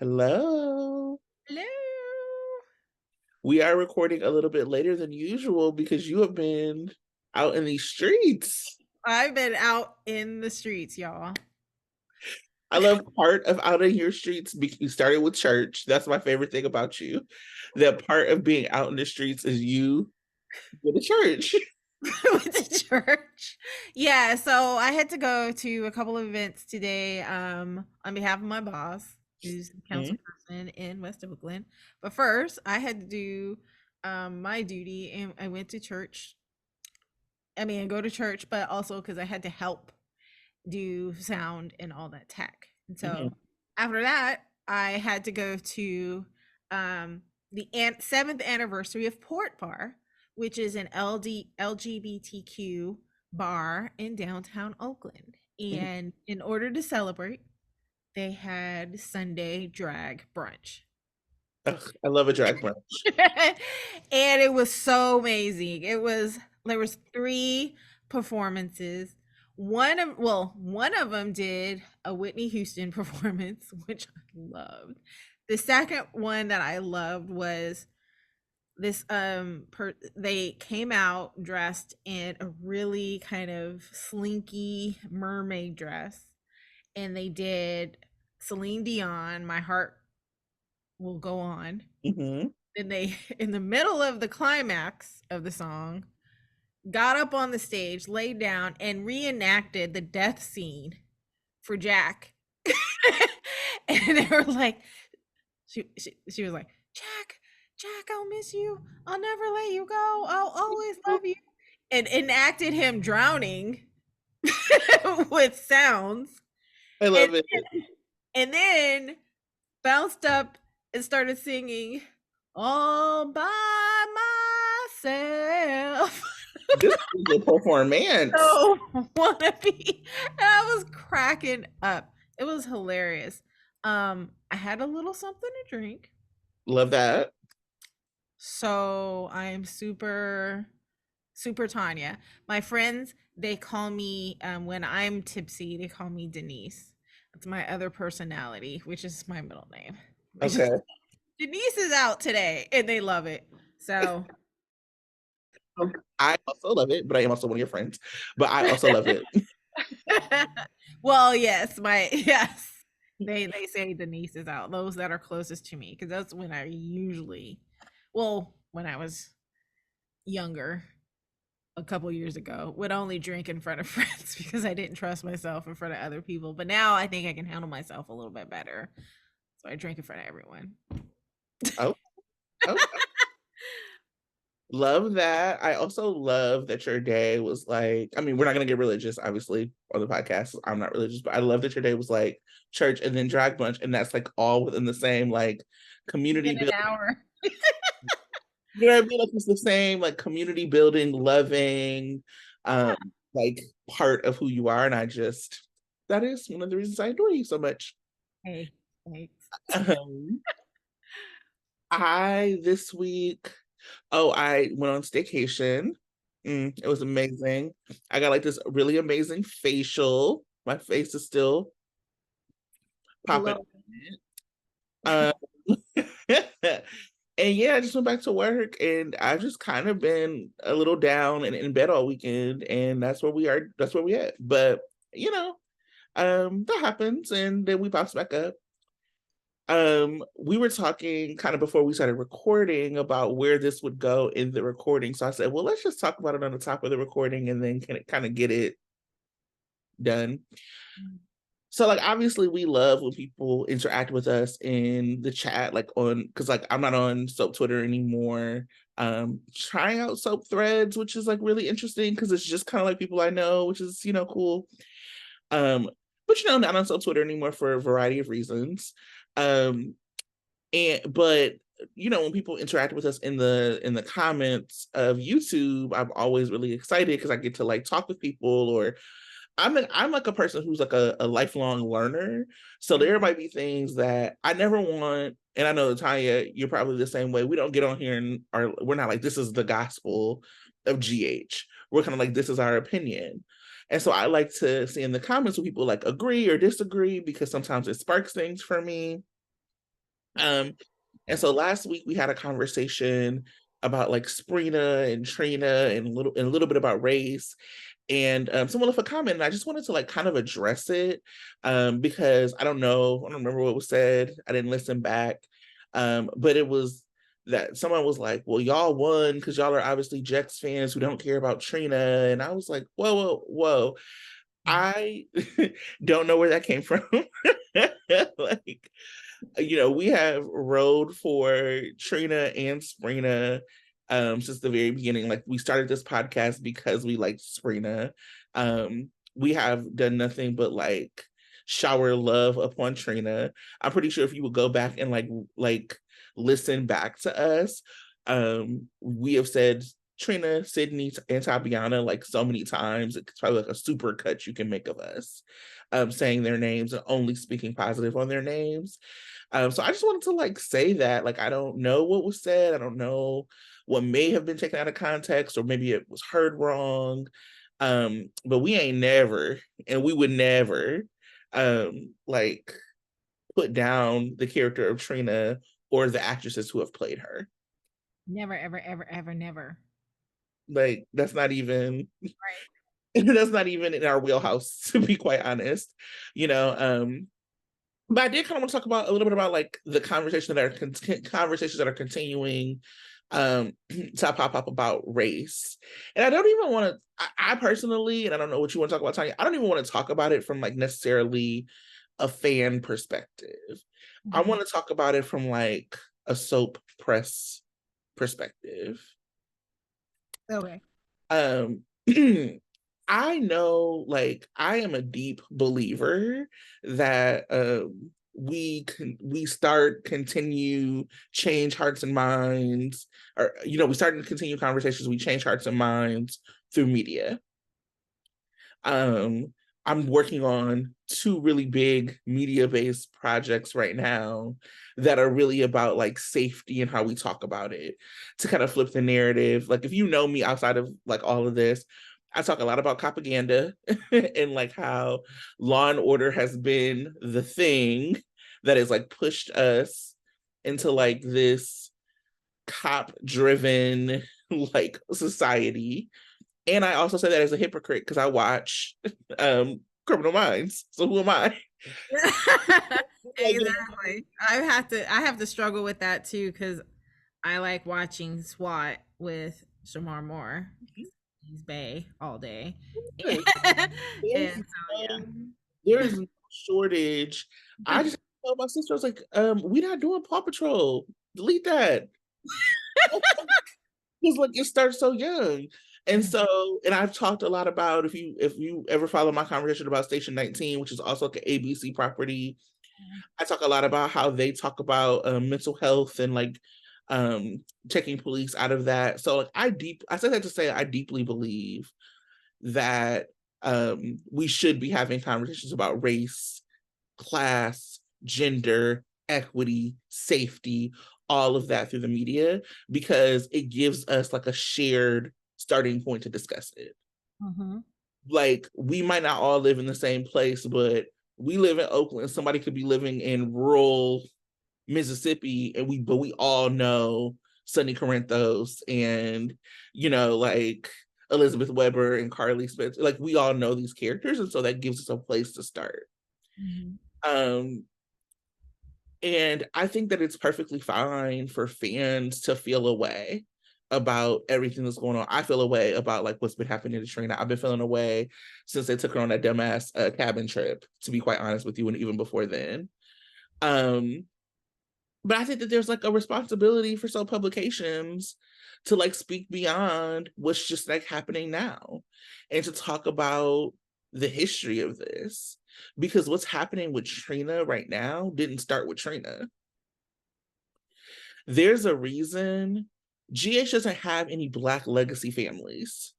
Hello. Hello. We are recording a little bit later than usual because you have been out in these streets. I've been out in the streets, y'all. I love part of out in your streets. You started with church. That's my favorite thing about you. That part of being out in the streets is you go to church. Went to church. Yeah, so I had to go to a couple of events today on behalf of my boss, who's the council Mhm. person in West Oakland. But first, I had to do my duty and I went to church. I mean, go to church, but also because I had to help do sound and all that tech. And so Mhm. after that, I had to go to the seventh anniversary of Port Bar, which is an LGBTQ bar in downtown Oakland. Mhm. And in order to celebrate, they had Sunday drag brunch. Ugh, I love a drag brunch. And it was so amazing. There was three performances. One of them did a Whitney Houston performance, which I loved. The second one that I loved was this they came out dressed in a really kind of slinky mermaid dress, and they did Celine Dion, My Heart Will Go On. Mhm. And they, in the middle of the climax of the song, got up on the stage, laid down, and reenacted the death scene for Jack. And they were like, she was like, Jack, I'll miss you. I'll never let you go. I'll always love you. And enacted him drowning with sounds. I And, love it. and then bounced up and started singing all by myself. This is a performance. So wanna be. And I was cracking up. It was hilarious. I had a little something to drink. Love that. So I am super Tanya. My friends, they call me when I'm tipsy, they call me Denise. That's my other personality, which is my middle name. Which is Okay. Denise is out today and they love it. So I also love it, but I am also one of your friends. But I also love it. well, yes, my yes. They say Denise is out. Those that are closest to me, because that's when I usually, well, when I was younger, a couple years ago, would only drink in front of friends because I didn't trust myself in front of other people. But now I think I can handle myself a little bit better, so I drink in front of everyone. Oh, okay. Love that. I also love that your day was like, I mean, we're not gonna get religious, obviously, on the podcast. I'm not religious, but I love that your day was like church and then drag bunch, and that's like all within the same like community In an build. hour. You know what I mean? Like it's the same like community building, loving, Yeah. like part of who you are. And I just that is one of the reasons I adore you so much. Hey, thanks. Um, I this week Oh, I went on staycation. It was amazing. I got like this really amazing facial. My face is still popping. Glow. Um, and yeah, I just went back to work and I've just kind of been a little down and in bed all weekend. And that's where we are. That's where we at. But you know, that happens and then we bounce back up. We were talking kind of before we started recording about where this would go in the recording. So I said, well, let's just talk about it on the top of the recording and then can it kind of get it done. So like obviously we love when people interact with us in the chat, like on because like I'm not on soap Twitter anymore. Trying out soap threads, which is like really interesting because it's just kind of like people I know, which is cool. Um, but not on soap Twitter anymore for a variety of reasons. Um, but when people interact with us in the comments of YouTube, I'm always really excited because I get to like talk with people or I'm like a person who's like a lifelong learner. So there might be things that I never want. And I know Tanya, you're probably the same way. We don't get on here and we're not like this is the gospel of GH. We're kind of like this is our opinion. And so I like to see in the comments when people like agree or disagree because sometimes it sparks things for me. Um, and so last week we had a conversation about like Sprina and Trina and a little bit about race. And someone left a comment, and I just wanted to like kind of address it because I don't know, I don't remember what was said. I didn't listen back, but it was that someone was like, "Well, y'all won because y'all are obviously Jets fans who don't care about Trina," and I was like, "Whoa, whoa, whoa!" I don't know where that came from. Like, we have rode for Trina and Sprina since the very beginning. Like, we started this podcast because we liked Sprina. We have done nothing but like shower love upon Trina. I'm pretty sure if you would go back and like listen back to us, we have said Trina, Sydney, and Tabiana like so many times. It's probably like a super cut you can make of us, saying their names and only speaking positive on their names. So I just wanted to like say that, like, I don't know what was said. I don't know what may have been taken out of context, or maybe it was heard wrong. But we ain't never, and we would never, like put down the character of Trina or the actresses who have played her. Never, ever, ever, ever, never. Like, that's not even Right. that's not even in our wheelhouse, to be quite honest. You know, but I did kind of want to talk about a little bit about like the conversations that are continuing to pop up about race. And I don't even want to, I personally, and I don't know what you want to talk about, Tanya, I don't even want to talk about it from like necessarily a fan perspective. I Mhm. want to talk about it from like a soap press perspective. Okay. Um I know, like, I am a deep believer that we start, continue, change hearts and minds, or we start and continue conversations, we change hearts and minds through media. um I'm working on two really big media-based projects right now that are really about like safety and how we talk about it, to kind of flip the narrative. Like, if you know me outside of like all of this, I talk a lot about propaganda and like how Law and Order has been the thing that has like pushed us into like this cop driven like society. And I also say that as a hypocrite because I watch Criminal Minds. So who am I? Like, Exactly. I have to struggle with that too because I like watching SWAT with Shamar Moore. He's Bay all day. there's And there's so no, yeah. there's no shortage. I just told my sister, I was like, we're not doing Paw Patrol. Delete that. Because like it starts so young. And so, and I've talked a lot about, if you ever follow my conversation about Station 19, which is also like an ABC property, I talk a lot about how they talk about mental health and like taking police out of that. So like I said that to say I deeply believe that we should be having conversations about race, class, gender, equity, safety, all of that through the media, because it gives us like a shared starting point to discuss it. Mhm. Like, we might not all live in the same place, but we live in Oakland. Somebody could be living in rural Mississippi, and we all know Sonny Corinthos and like Elizabeth Weber and Carly Spitz. Like, we all know these characters, and so that gives us a place to start. Mhm. Um, and I think that it's perfectly fine for fans to feel a way about everything that's going on. I feel a way about like what's been happening to Trina. I've been feeling a way since they took her on that dumbass cabin trip, to be quite honest with you, and even before then. Um, but I think that there's like a responsibility for some publications to like speak beyond what's just like happening now, and to talk about the history of this, because what's happening with Trina right now didn't start with Trina. There's a reason GH doesn't have any Black legacy families.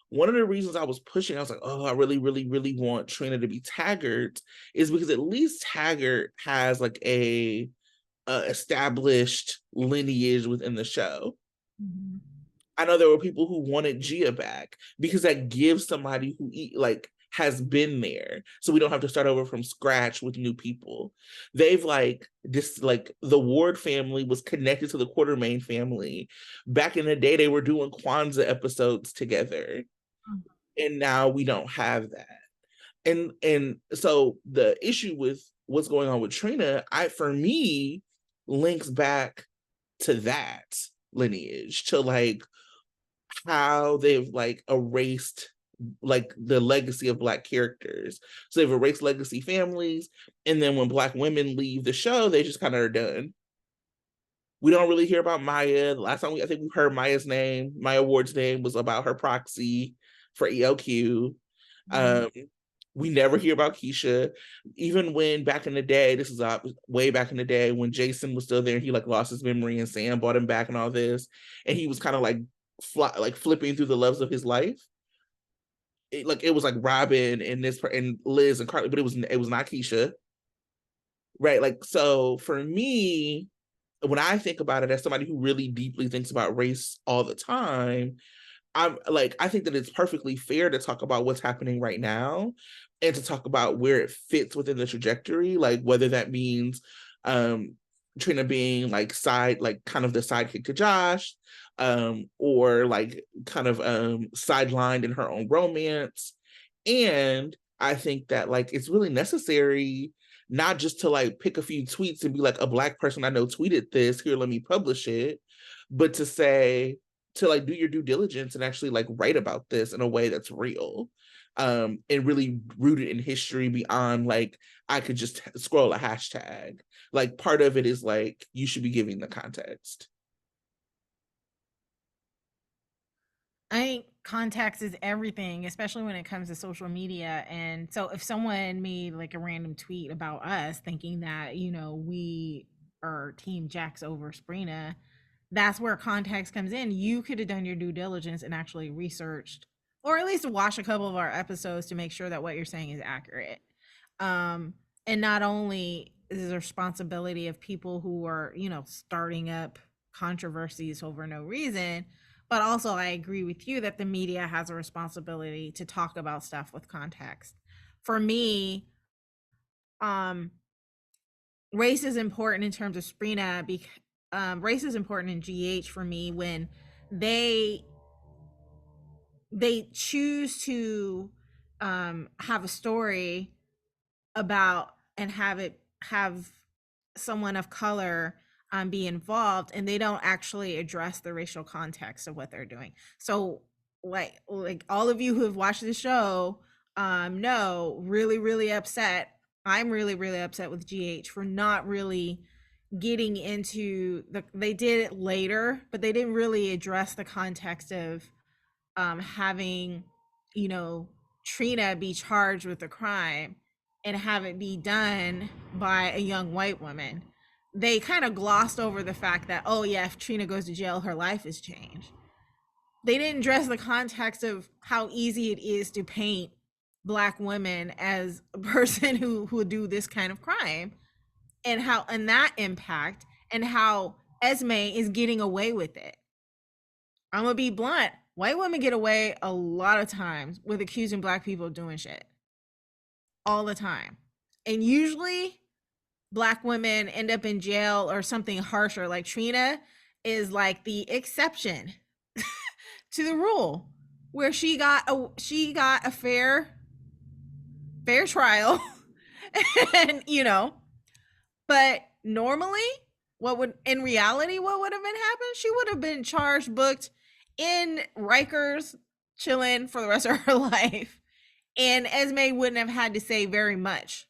One of the reasons I was pushing, I was like, oh, I really, really, really want Trina to be Taggart, is because at least Taggart has like a established lineage within the show. Mhm. I know there were people who wanted Gia back because that gives somebody like has been there. So we don't have to start over from scratch with new people. They've like this, like the Ward family was connected to the Quartermain family. Back in the day, they were doing Kwanzaa episodes together. And now we don't have that. And so the issue with what's going on with Trina, I for me, links back to that lineage, to like how they've like erased like the legacy of Black characters. So they've erased legacy families, and then when Black women leave the show, they just kind of are done. We don't really hear about Maya. The last time I think we heard Maya's name, Maya Ward's name, was about her proxy for ELQ. Mhm. Um, we never hear about Keisha, even when back in the day. This is way back in the day when Jason was still there. He like lost his memory, and Sam brought him back, and all this, and he was kind of like like flipping through the loves of his life. It was like Robin and this and Liz and Carly, but it was not Keisha, right? Like, so for me, when I think about it as somebody who really deeply thinks about race all the time, I'm like, I think that it's perfectly fair to talk about what's happening right now and to talk about where it fits within the trajectory, like whether that means um Trina being like like kind of the sidekick to Josh, or like kind of sidelined in her own romance. And I think that like it's really necessary not just to like pick a few tweets and be like, a Black person I know tweeted this, here, let me publish it, but to say, to like do your due diligence and actually like write about this in a way that's real, and really rooted in history beyond like I could just scroll a hashtag. Like part of it is like you should be giving the context. I think context is everything, especially when it comes to social media. And so if someone made like a random tweet about us thinking that, we are team Jax over Sprina, that's where context comes in. You could have done your due diligence and actually researched or at least watch a couple of our episodes to make sure that what you're saying is accurate. Um, and not only is the responsibility of people who are, starting up controversies over no reason, but also I agree with you that the media has a responsibility to talk about stuff with context. For me, um, race is important in terms of Sprina because race is important in GH for me when they they choose to have a story about and have someone of color be involved, and they don't actually address the racial context of what they're doing. So like all of you who have watched the show know, really really upset. I'm really really upset with GH for not really getting into they did it later, but they didn't really address the context of having, you know, Trina be charged with a crime and have it be done by a young white woman. They kind of glossed over the fact that, oh, yeah, if Trina goes to jail, her life is changed. They didn't address the context of how easy it is to paint Black women as a person who would do this kind of crime, and how, and that impact, and how Esme is getting away with it. I'm gonna be blunt. White women get away a lot of times with accusing Black people of doing shit all the time. And usually Black women end up in jail or something harsher. Like Trina is like the exception to the rule, where she got a fair trial. And but normally, what would in reality what would have been happened? She would have been charged, booked in Rikers, chilling for the rest of her life, and Esme wouldn't have had to say very much.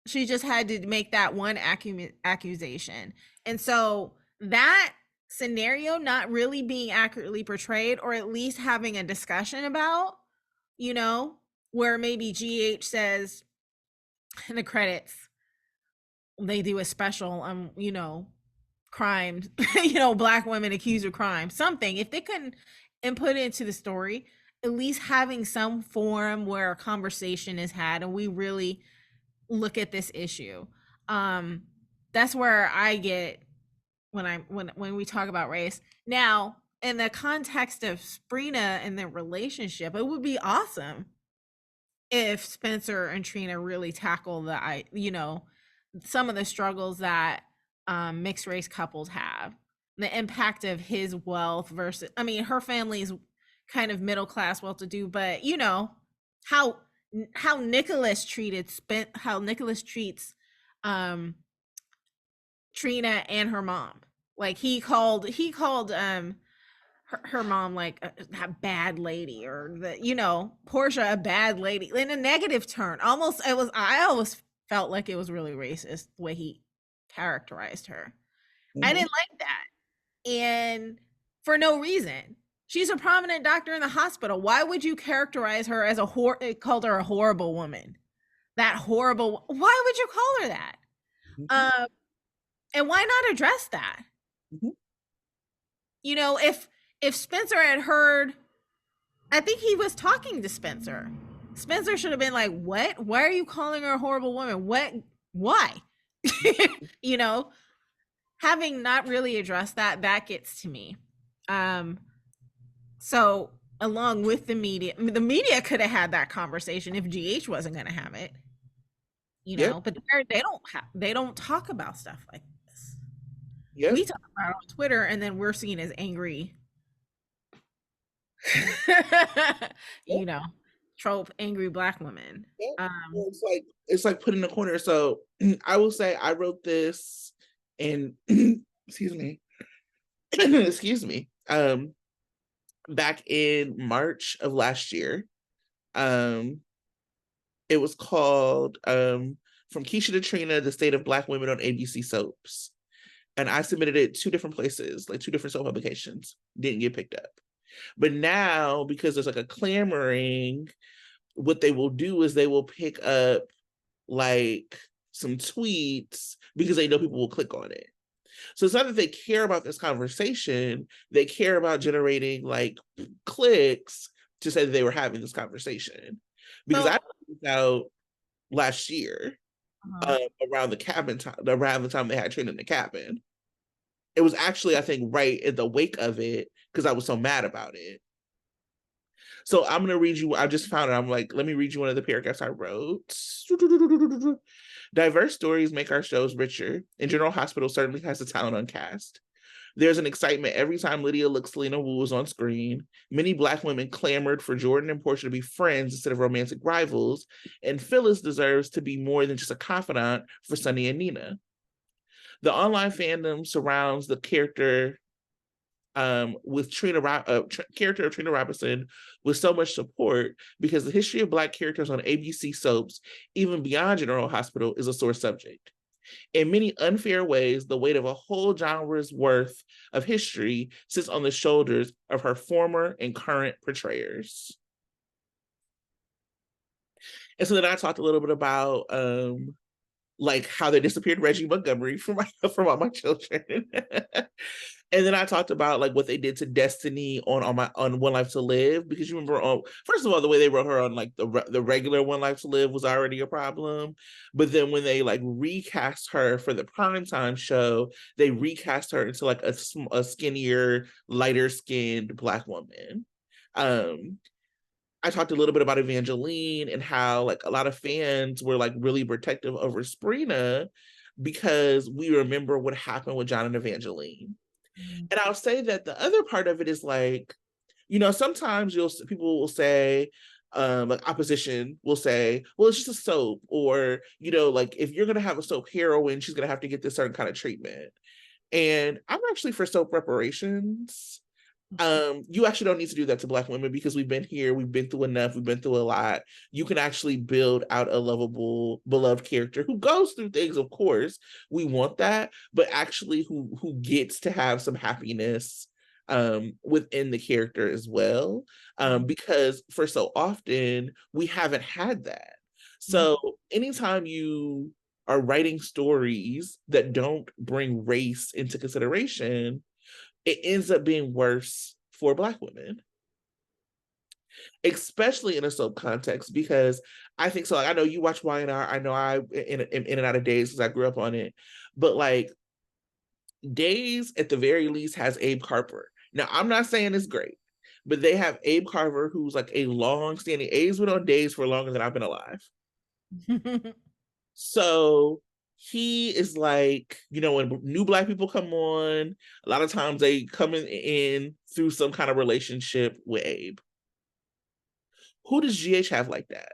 She just had to make that one accusation, and so that scenario not really being accurately portrayed, or at least having a discussion about, you know, where maybe GH says in the credits they do a special crimes, Black women accused of crime, something. If they couldn't input it into the story, at least having some forum where a conversation is had and we really look at this issue. um that's where I get when we talk about race. Now, in the context of Sprina and their relationship, it would be awesome if Spencer and Trina really tackle some of the struggles that mixed race couples have, the impact of his wealth versus, I mean, her family's kind of middle class, well to do, but how how Nicholas how Nicholas treats um Trina and her mom. Like he called her mom like a bad lady, or Portia a bad lady in a negative turn. Almost, I always felt like it was really racist the way he characterized her. I Mhm. didn't like that. And for no reason. She's a prominent doctor in the hospital. Why would you characterize her as it called her a horrible woman? That horrible. Why would you call her that? Mhm. Um, and why not address that? Mhm. If Spencer had heard, I think he was talking to Spencer. Spencer should have been like, "What? Why are you calling her a horrible woman? What? Why?" you know, Having not really addressed that, that gets to me. Um, so along with the media could have had that conversation if GH wasn't going to have it, Yep. but they don't talk about stuff like this. Yep. We talk about it on Twitter, and then we're seen as angry, you Yep. know, trope angry black women. Yep. Um, Well, it's like put in the corner. So I will say I wrote this in excuse me. Excuse me. Back in March of last year. Um, it was called From Keisha to Trina, The State of Black Women on ABC Soaps. And I submitted it two different places, like two different soap publications. Didn't get picked up. But now, because there's like a clamoring, what they will do is they will pick up like some tweets because they know people will click on it. So it's not that they care about this conversation, they care about generating like clicks to say that they were having this conversation. Because I so, found out last year, uh around around the time they had Trina in the cabin. It was actually, I think, right in the wake of it because I was so mad about it. So I'm gonna read you. I just found it. I'm like, let me read you one of the paragraphs I wrote. Diverse stories make our shows richer, and General Hospital certainly has the talent on cast. There's an excitement every time Lydia looks Selena Wu on screen. Many Black women clamored for Jordan and Portia to be friends instead of romantic rivals, and Phyllis deserves to be more than just a confidant for Sunny and Nina. The online fandom surrounds the character with character of Trina Robinson with so much support because the history of Black characters on ABC soaps, even beyond General Hospital, is a sore subject. In many unfair ways, the weight of a whole genre's worth of history sits on the shoulders of her former and current portrayers. And so then I talked a little bit about like how they disappeared Reggie Montgomery from from all my children. And then I talked about like what they did to Destiny on One Life to Live, because you remember, first of all, the way they wrote her on like the regular One Life to Live was already a problem, but then when they like recast her for the primetime show, they recast her into like a skinnier, lighter skinned Black woman. Um, I talked a little bit about Evangeline and how like a lot of fans were like really protective over Sprina because we remember what happened with John and Evangeline. And I'll say that the other part of it is like, sometimes people will say, like opposition will say, well, it's just a soap, or like if you're gonna have a soap heroine, she's gonna have to get this certain kind of treatment. And I'm actually for soap reparations. You actually don't need to do that to Black women because we've been here, we've been through enough, we've been through a lot. You can actually build out a lovable, beloved character who goes through things, of course. We want that, but actually who gets to have some happiness within the character as well. Because for so often we haven't had that. So anytime you are writing stories that don't bring race into consideration, it ends up being worse for Black women, especially in a soap context, because I think so. Like, I know you watch Y&R. I know I in and out of Days because I grew up on it, but like Days at the very least has Abe Harper. Now I'm not saying it's great, but they have Abe Carver, who's like a long-standing. Abe's been on days for longer than I've been alive. So he is like, when new Black people come on, a lot of times they come in through some kind of relationship with Abe. Who does GH have like that?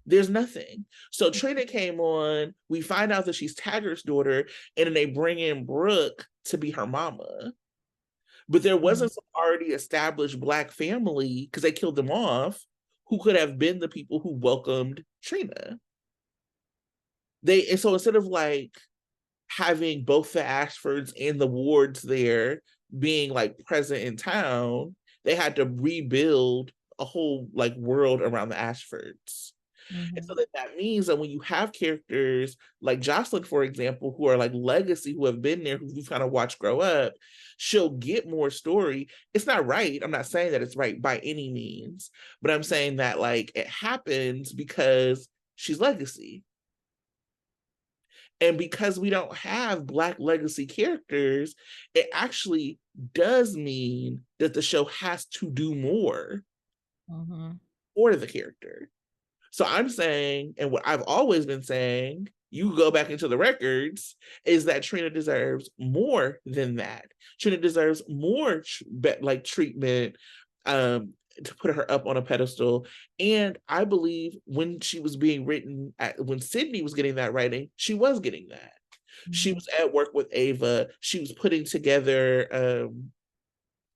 There's nothing. So Trina came on, we find out that she's Taggart's daughter, and then they bring in Brooke to be her mama. But there wasn't some already established Black family, because they killed them off, who could have been the people who welcomed Trina. And so instead of like having both the Ashfords and the Wards there being like present in town, they had to rebuild a whole like world around the Ashfords. And so that means that when you have characters like Jocelyn, for example, who are like legacy, who have been there, who we've kind of watched grow up, she'll get more story. It's not right. I'm not saying that it's right by any means, but I'm saying that like it happens because she's legacy. And because we don't have Black legacy characters, it actually does mean that the show has to do more for the character. So I'm saying, and what I've always been saying, you go back into the records, is that Trina deserves more than that. Trina deserves more like treatment, to put her up on a pedestal. And I believe when she was being written, when Sydney was getting that writing, she was getting that. She was at work with Ava. She was putting together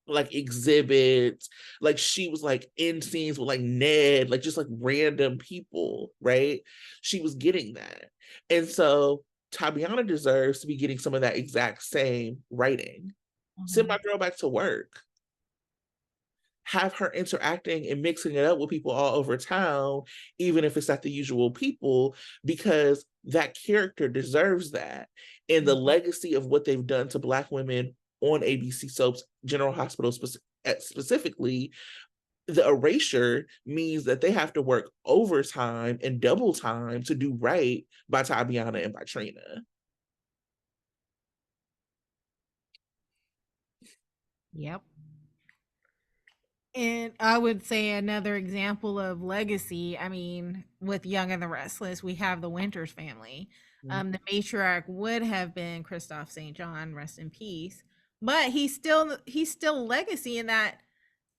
like exhibits, like she was like in scenes with like Ned, like just like random people, right? She was getting that. And so Tabiana deserves to be getting some of that exact same writing. Send my girl back to work. Have her interacting and mixing it up with people all over town, even if it's not the usual people, because that character deserves that. And the legacy of what they've done to Black women on ABC soaps, General Hospital specifically, the erasure means that they have to work overtime and double time to do right by Tabiana and by Trina. Yep. And I would say another example of legacy, I mean, with Young and the Restless, we have the Winters family. The matriarch would have been Christoph St. John, rest in peace. But he's still legacy in that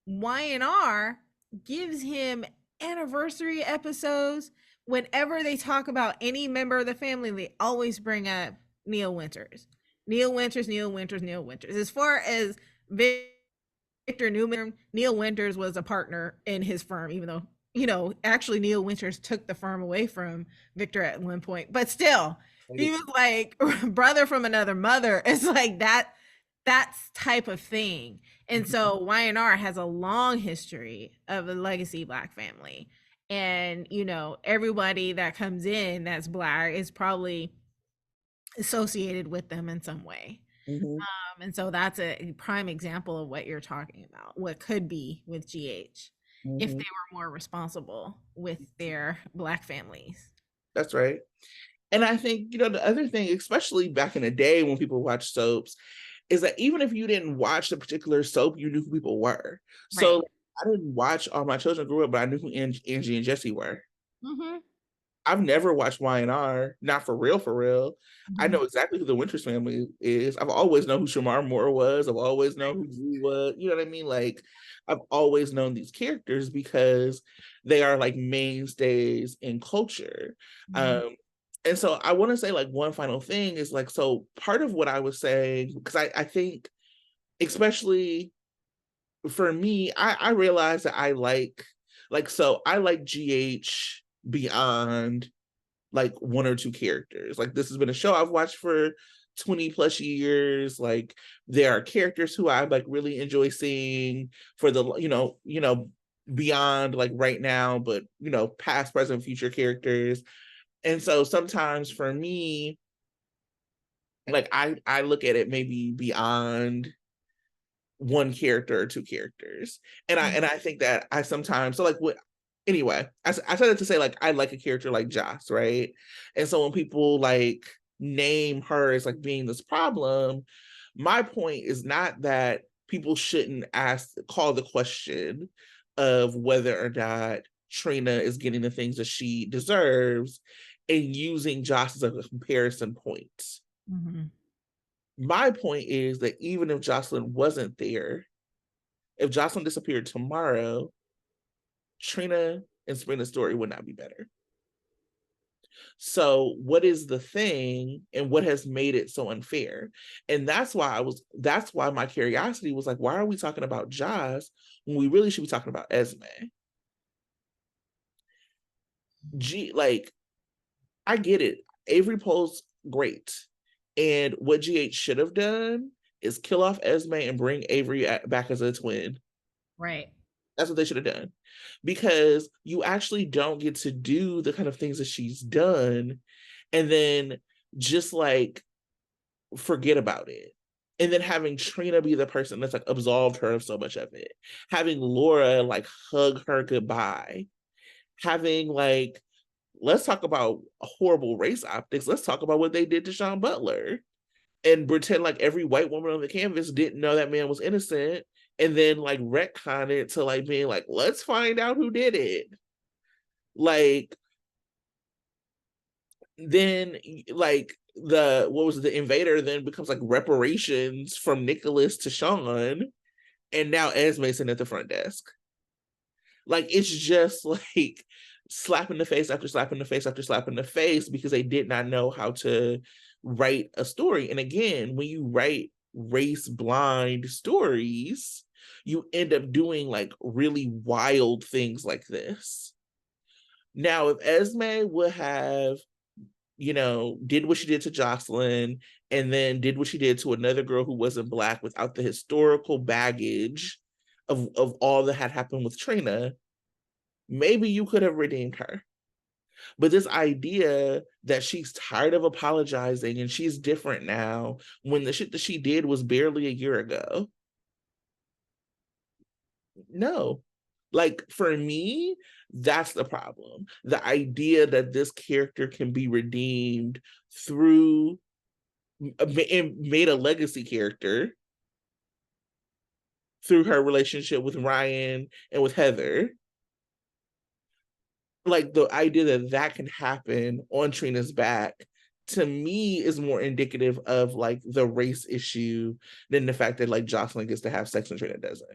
Y&R gives him anniversary episodes. Whenever they talk about any member of the family, they always bring up Neil Winters. Neil Winters, Neil Winters, Neil Winters. As far as Victor Newman, Neil Winters was a partner in his firm, even though, actually Neil Winters took the firm away from Victor at one point. But still, he was like brother from another mother. It's like that's type of thing. And so Y&R has a long history of a legacy Black family. And, everybody that comes in that's Black is probably associated with them in some way. And so that's a prime example of what you're talking about, what could be with GH if they were more responsible with their Black families. That's right. And I think, the other thing, especially back in the day when people watched soaps, is that even if you didn't watch the particular soap, you knew who people were. So right. I didn't watch All My Children Grew Up, but I knew who Angie and Jesse were. I've never watched Y&R, not for real, for real. I know exactly who the Winters family is. I've always known who Shamar Moore was. I've always known who Zee was. You know what I mean? Like, I've always known these characters because they are like mainstays in culture. And so I want to say like one final thing is like, so part of what I was saying, because I think, especially for me, I realized that I like GH beyond like one or two characters. Like, this has been a show I've watched for 20 plus years. Like, there are characters who I like really enjoy seeing for the, beyond like right now, but past, present, future characters. And so sometimes for me, like I look at it maybe beyond one character or two characters. And I think that I sometimes, so like what, anyway, I said it to say like I like a character like Joss, right? And so when people like name her as like being this problem, my point is not that people shouldn't call the question of whether or not Trina is getting the things that she deserves and using Joss as a comparison point. Mm-hmm. My point is that even if Jocelyn wasn't there, if Jocelyn disappeared tomorrow, Trina and Sabrina's story would not be better. So what is the thing and what has made it so unfair? And that's why my curiosity was like, why are we talking about Joss when we really should be talking about Esme? Like, I get it. Avery Pohl's great. And what GH should have done is kill off Esme and bring Avery back as a twin. Right. That's what they should have done. Because you actually don't get to do the kind of things that she's done and then just like forget about it. And then having Trina be the person that's like absolved her of so much of it. Having Laura like hug her goodbye. Having like, let's talk about horrible race optics. Let's talk about what they did to Sean Butler and pretend like every white woman on the canvas didn't know that man was innocent and then like retcon it to like being like, let's find out who did it. Like, then like the invader then becomes like reparations from Nicholas to Sean, and now Esme's sitting at the front desk. Like, it's just like slapping the face after slapping the face after slapping the face because they did not know how to write a story. And again, when you write race blind stories, you end up doing like really wild things like this. Now, if Esme would have, did what she did to Jocelyn and then did what she did to another girl who wasn't Black without the historical baggage of all that had happened with Trina, maybe you could have redeemed her. But this idea that she's tired of apologizing and she's different now when the shit that she did was barely a year ago. No. Like, for me, that's the problem. The idea that this character can be redeemed through and made a legacy character through her relationship with Ryan and with Heather. Like, the idea that that can happen on Trina's back, to me, is more indicative of like the race issue than the fact that like Jocelyn gets to have sex and Trina doesn't.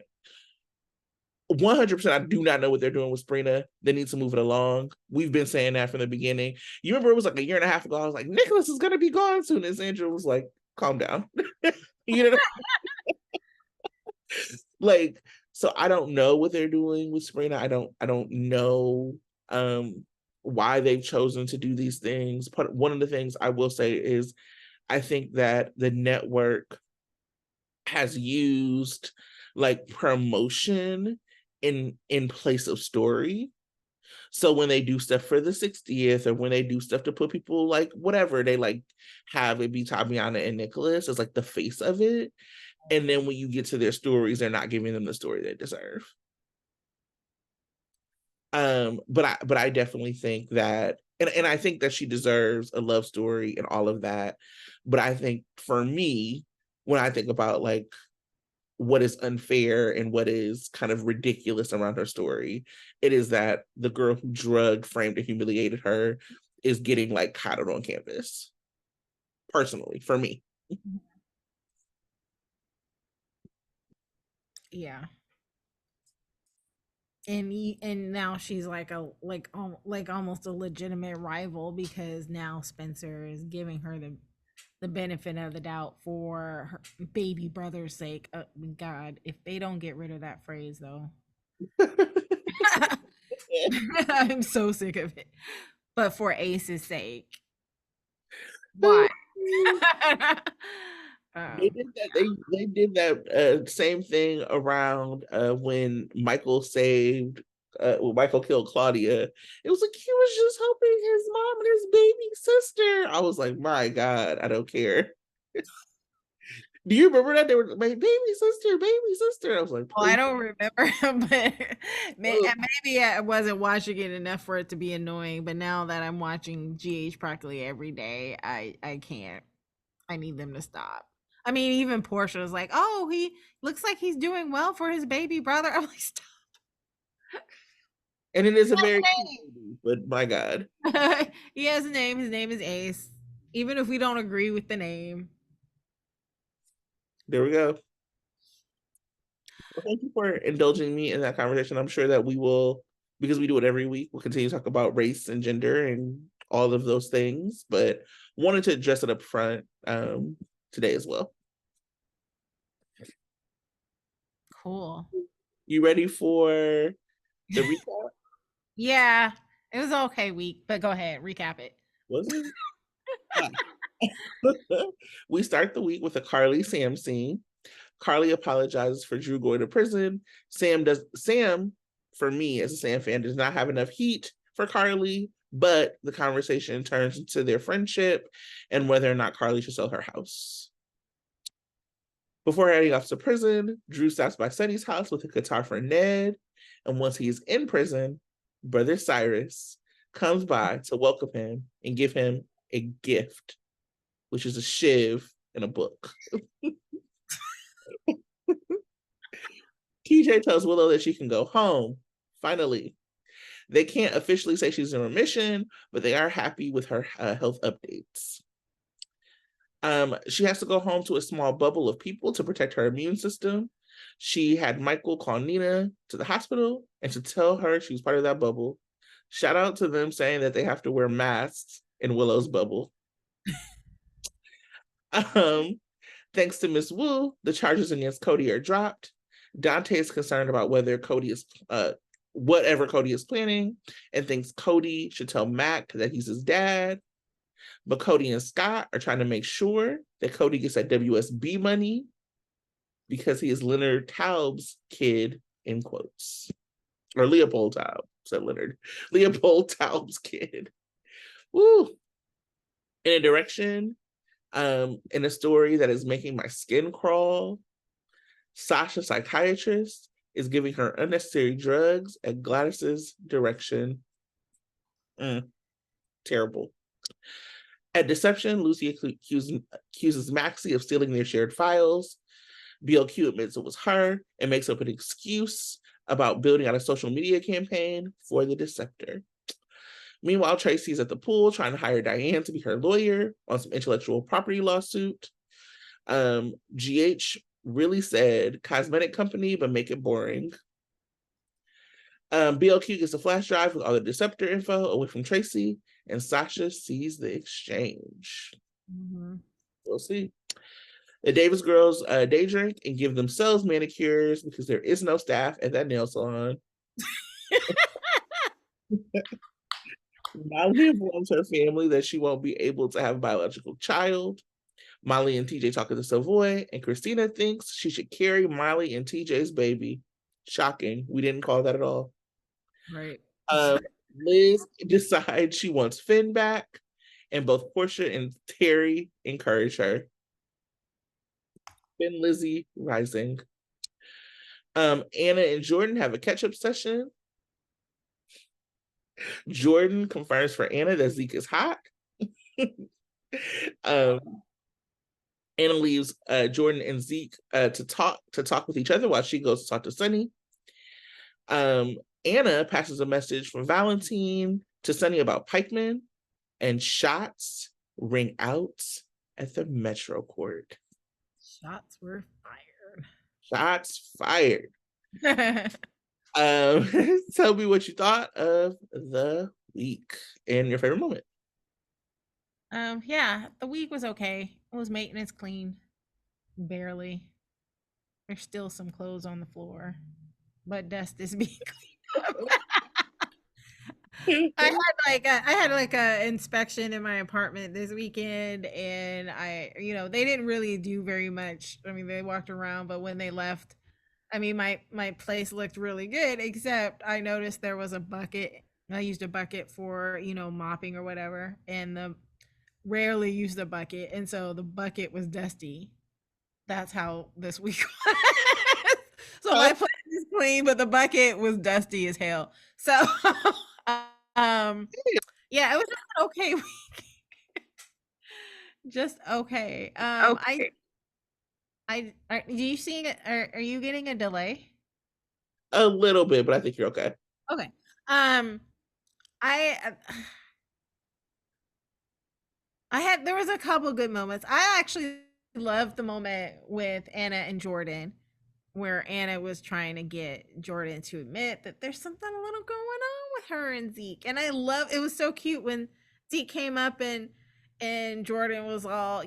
100%, I do not know what they're doing with Sprina. They need to move it along. We've been saying that from the beginning. You remember it was like a year and a half ago. I was like, Nicholas is gonna be gone soon. And Sandra was like, calm down. you know, like, so I don't know what they're doing with Sprina. I don't know why they've chosen to do these things. But one of the things I will say is I think that the network has used like promotion in place of story. So when they do stuff for the 60th or when they do stuff to put people like whatever, they like have it be Tatiana and Nicholas as like the face of it. And then when you get to their stories, they're not giving them the story they deserve. But I definitely think that and I think that she deserves a love story and all of that. But I think for me, when I think about like what is unfair and what is kind of ridiculous around her story, it is that the girl who drugged, framed, and humiliated her is getting like coddled on campus. Personally, for me. Yeah. And now she's like like almost a legitimate rival because now Spencer is giving her the benefit of the doubt for her baby brother's sake. God, if they don't get rid of that phrase though, I'm so sick of it. But for Ace's sake, why? They um, did that. They did that same thing around when Michael saved. When Michael killed Claudia, it was like he was just helping his mom and his baby sister. I was like, my God, I don't care. Do you remember that they were my baby sister, baby sister? I was like, well, I please. don't remember, but Oh. maybe I wasn't watching it enough for it to be annoying. But now that I'm watching GH practically every day, I can't. I need them to stop. I mean, even Portia was like, "Oh, he looks like he's doing well for his baby brother." I'm like, "Stop." And it is a very cute movie, but my God. He has a name. His name is Ace. Even if we don't agree with the name. There we go. Well, thank you for indulging me in that conversation. I'm sure that we will, because we do it every week, we'll continue to talk about race and gender and all of those things, but wanted to address it up front today as well. Cool. You ready for the recap? Yeah, it was an okay week, but go ahead, recap it. Was it? Yeah. We start the week with a Carly Sam scene. Carly apologizes for Drew going to prison. Sam, for me as a Sam fan, does not have enough heat for Carly, but the conversation turns into their friendship and whether or not Carly should sell her house. Before heading off to prison, Drew stops by Sunny's house with a guitar for Ned, and once he is in prison, brother Cyrus comes by to welcome him and give him a gift, which is a shiv and a book. TJ tells Willow that she can go home, finally. They can't officially say she's in remission, but they are happy with her health updates. She has to go home to a small bubble of people to protect her immune system. She had Michael call Nina to the hospital and to tell her she was part of that bubble. Shout out to them saying that they have to wear masks in Willow's bubble. Thanks to Miss Wu, the charges against Cody are dropped. Dante is concerned about whether Cody is whatever Cody is planning and thinks Cody should tell Mac that he's his dad. But Cody and Scott are trying to make sure that Cody gets that WSB money because he is Leonard Taub's kid, in quotes. Or Leopold Taub, said Leonard. Leopold Taub's kid. Woo! In a direction, in a story that is making my skin crawl, Sasha, psychiatrist, is giving her unnecessary drugs at Gladys's direction. Terrible. At Deception, Lucy accuses Maxie of stealing their shared files. BLQ admits it was her and makes up an excuse about building out a social media campaign for the Deceptor. Meanwhile, Tracy's at the pool trying to hire Diane to be her lawyer on some intellectual property lawsuit. GH really said cosmetic company, but make it boring. BLQ gets a flash drive with all the Deceptor info away from Tracy, and Sasha sees the exchange. We'll see. The Davis girls day drink and give themselves manicures because there is no staff at that nail salon. Molly informs her family that she won't be able to have a biological child. Molly and TJ talk to Savoy, and Christina thinks she should carry Molly and TJ's baby. Shocking. We didn't call that at all. Right. Liz decides she wants Finn back, and both Portia and Terry encourage her. Finn Lizzie rising. Anna and Jordan have a catch-up session. Jordan confirms for Anna that Zeke is hot. Anna leaves Jordan and Zeke to talk with each other while she goes to talk to Sunny. Anna passes a message from Valentine to Sunny about Pikeman, and shots ring out at the Metro Court. Shots were fired. Shots fired. Tell me what you thought of the week and your favorite moment. Yeah, the week was okay. It was maintenance clean. Barely. There's still some clothes on the floor, but dust is being cleaned up. I had like a inspection in my apartment this weekend, and they didn't really do very much. I mean, they walked around, but when they left, I mean, my place looked really good, except I noticed there was a bucket. I used a bucket for mopping or whatever, and rarely use the bucket, and so the bucket was dusty. That's how this week was. So my place is clean, but the bucket was dusty as hell. So yeah, it was just an okay week. Just okay. Okay. do you seeing it? Are you getting a delay? A little bit, but I think you're okay. Okay. Um, I I had there was a couple good moments. I actually loved the moment with Anna and Jordan, where Anna was trying to get Jordan to admit that there's something a little going on with her and Zeke. And I love it was so cute when Zeke came up and Jordan was all,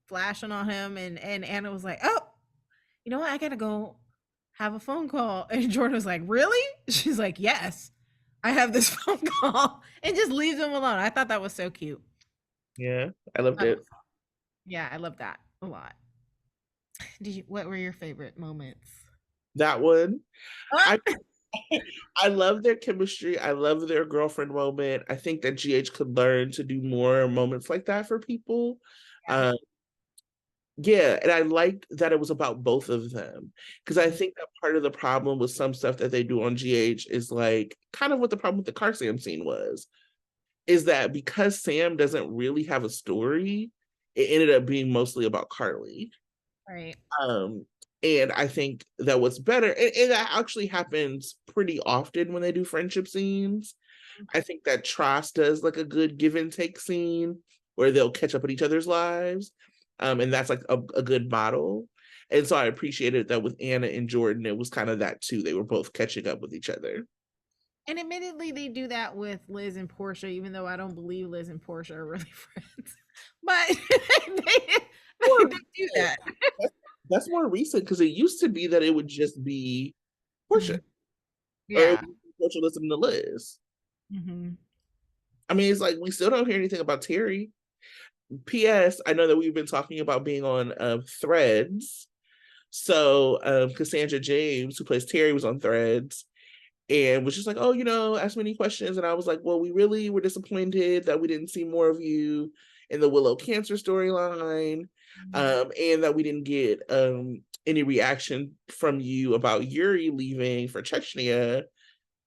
flashing on him and Anna was like, "Oh, you know what? I got to go have a phone call." And Jordan was like, "Really?" She's like, "Yes. I have this phone call." And just leaves him alone. I thought that was so cute. Yeah, I loved Oh, it. yeah, I love that a lot. What were your favorite moments? That one. Ah! I I love their chemistry. I love their girlfriend moment. I think that GH could learn to do more moments like that for people. Yeah. Uh, yeah, and I liked that it was about both of them because I Mhm. think that part of the problem with some stuff that they do on GH is like kind of what the problem with the car Sam scene was, is that because Sam doesn't really have a story, it ended up being mostly about Carly. Right. Um, and I think that what's better, and that actually happens pretty often when they do friendship scenes. I think that Tross does like a good give and take scene where they'll catch up in each other's lives. And that's like a good model. And so I appreciated that with Anna and Jordan, it was kind of that too. They were both catching up with each other. And admittedly, they do that with Liz and Portia, even though I don't believe Liz and Portia are really friends. But More they do that. that's, that's more recent because it used to be that it would just be Portia Mhm. or it would Yeah. be Portia listening to Liz. Hmm. I mean, it's like we still don't hear anything about Terry. P.S. I know that we've been talking about being on Threads. So Cassandra James, who plays Terry, was on Threads and was just like, "Oh, ask me any questions." And I was like, "Well, we really were disappointed that we didn't see more of you in the Willow cancer storyline, and that we didn't get any reaction from you about Yuri leaving for Chechnya.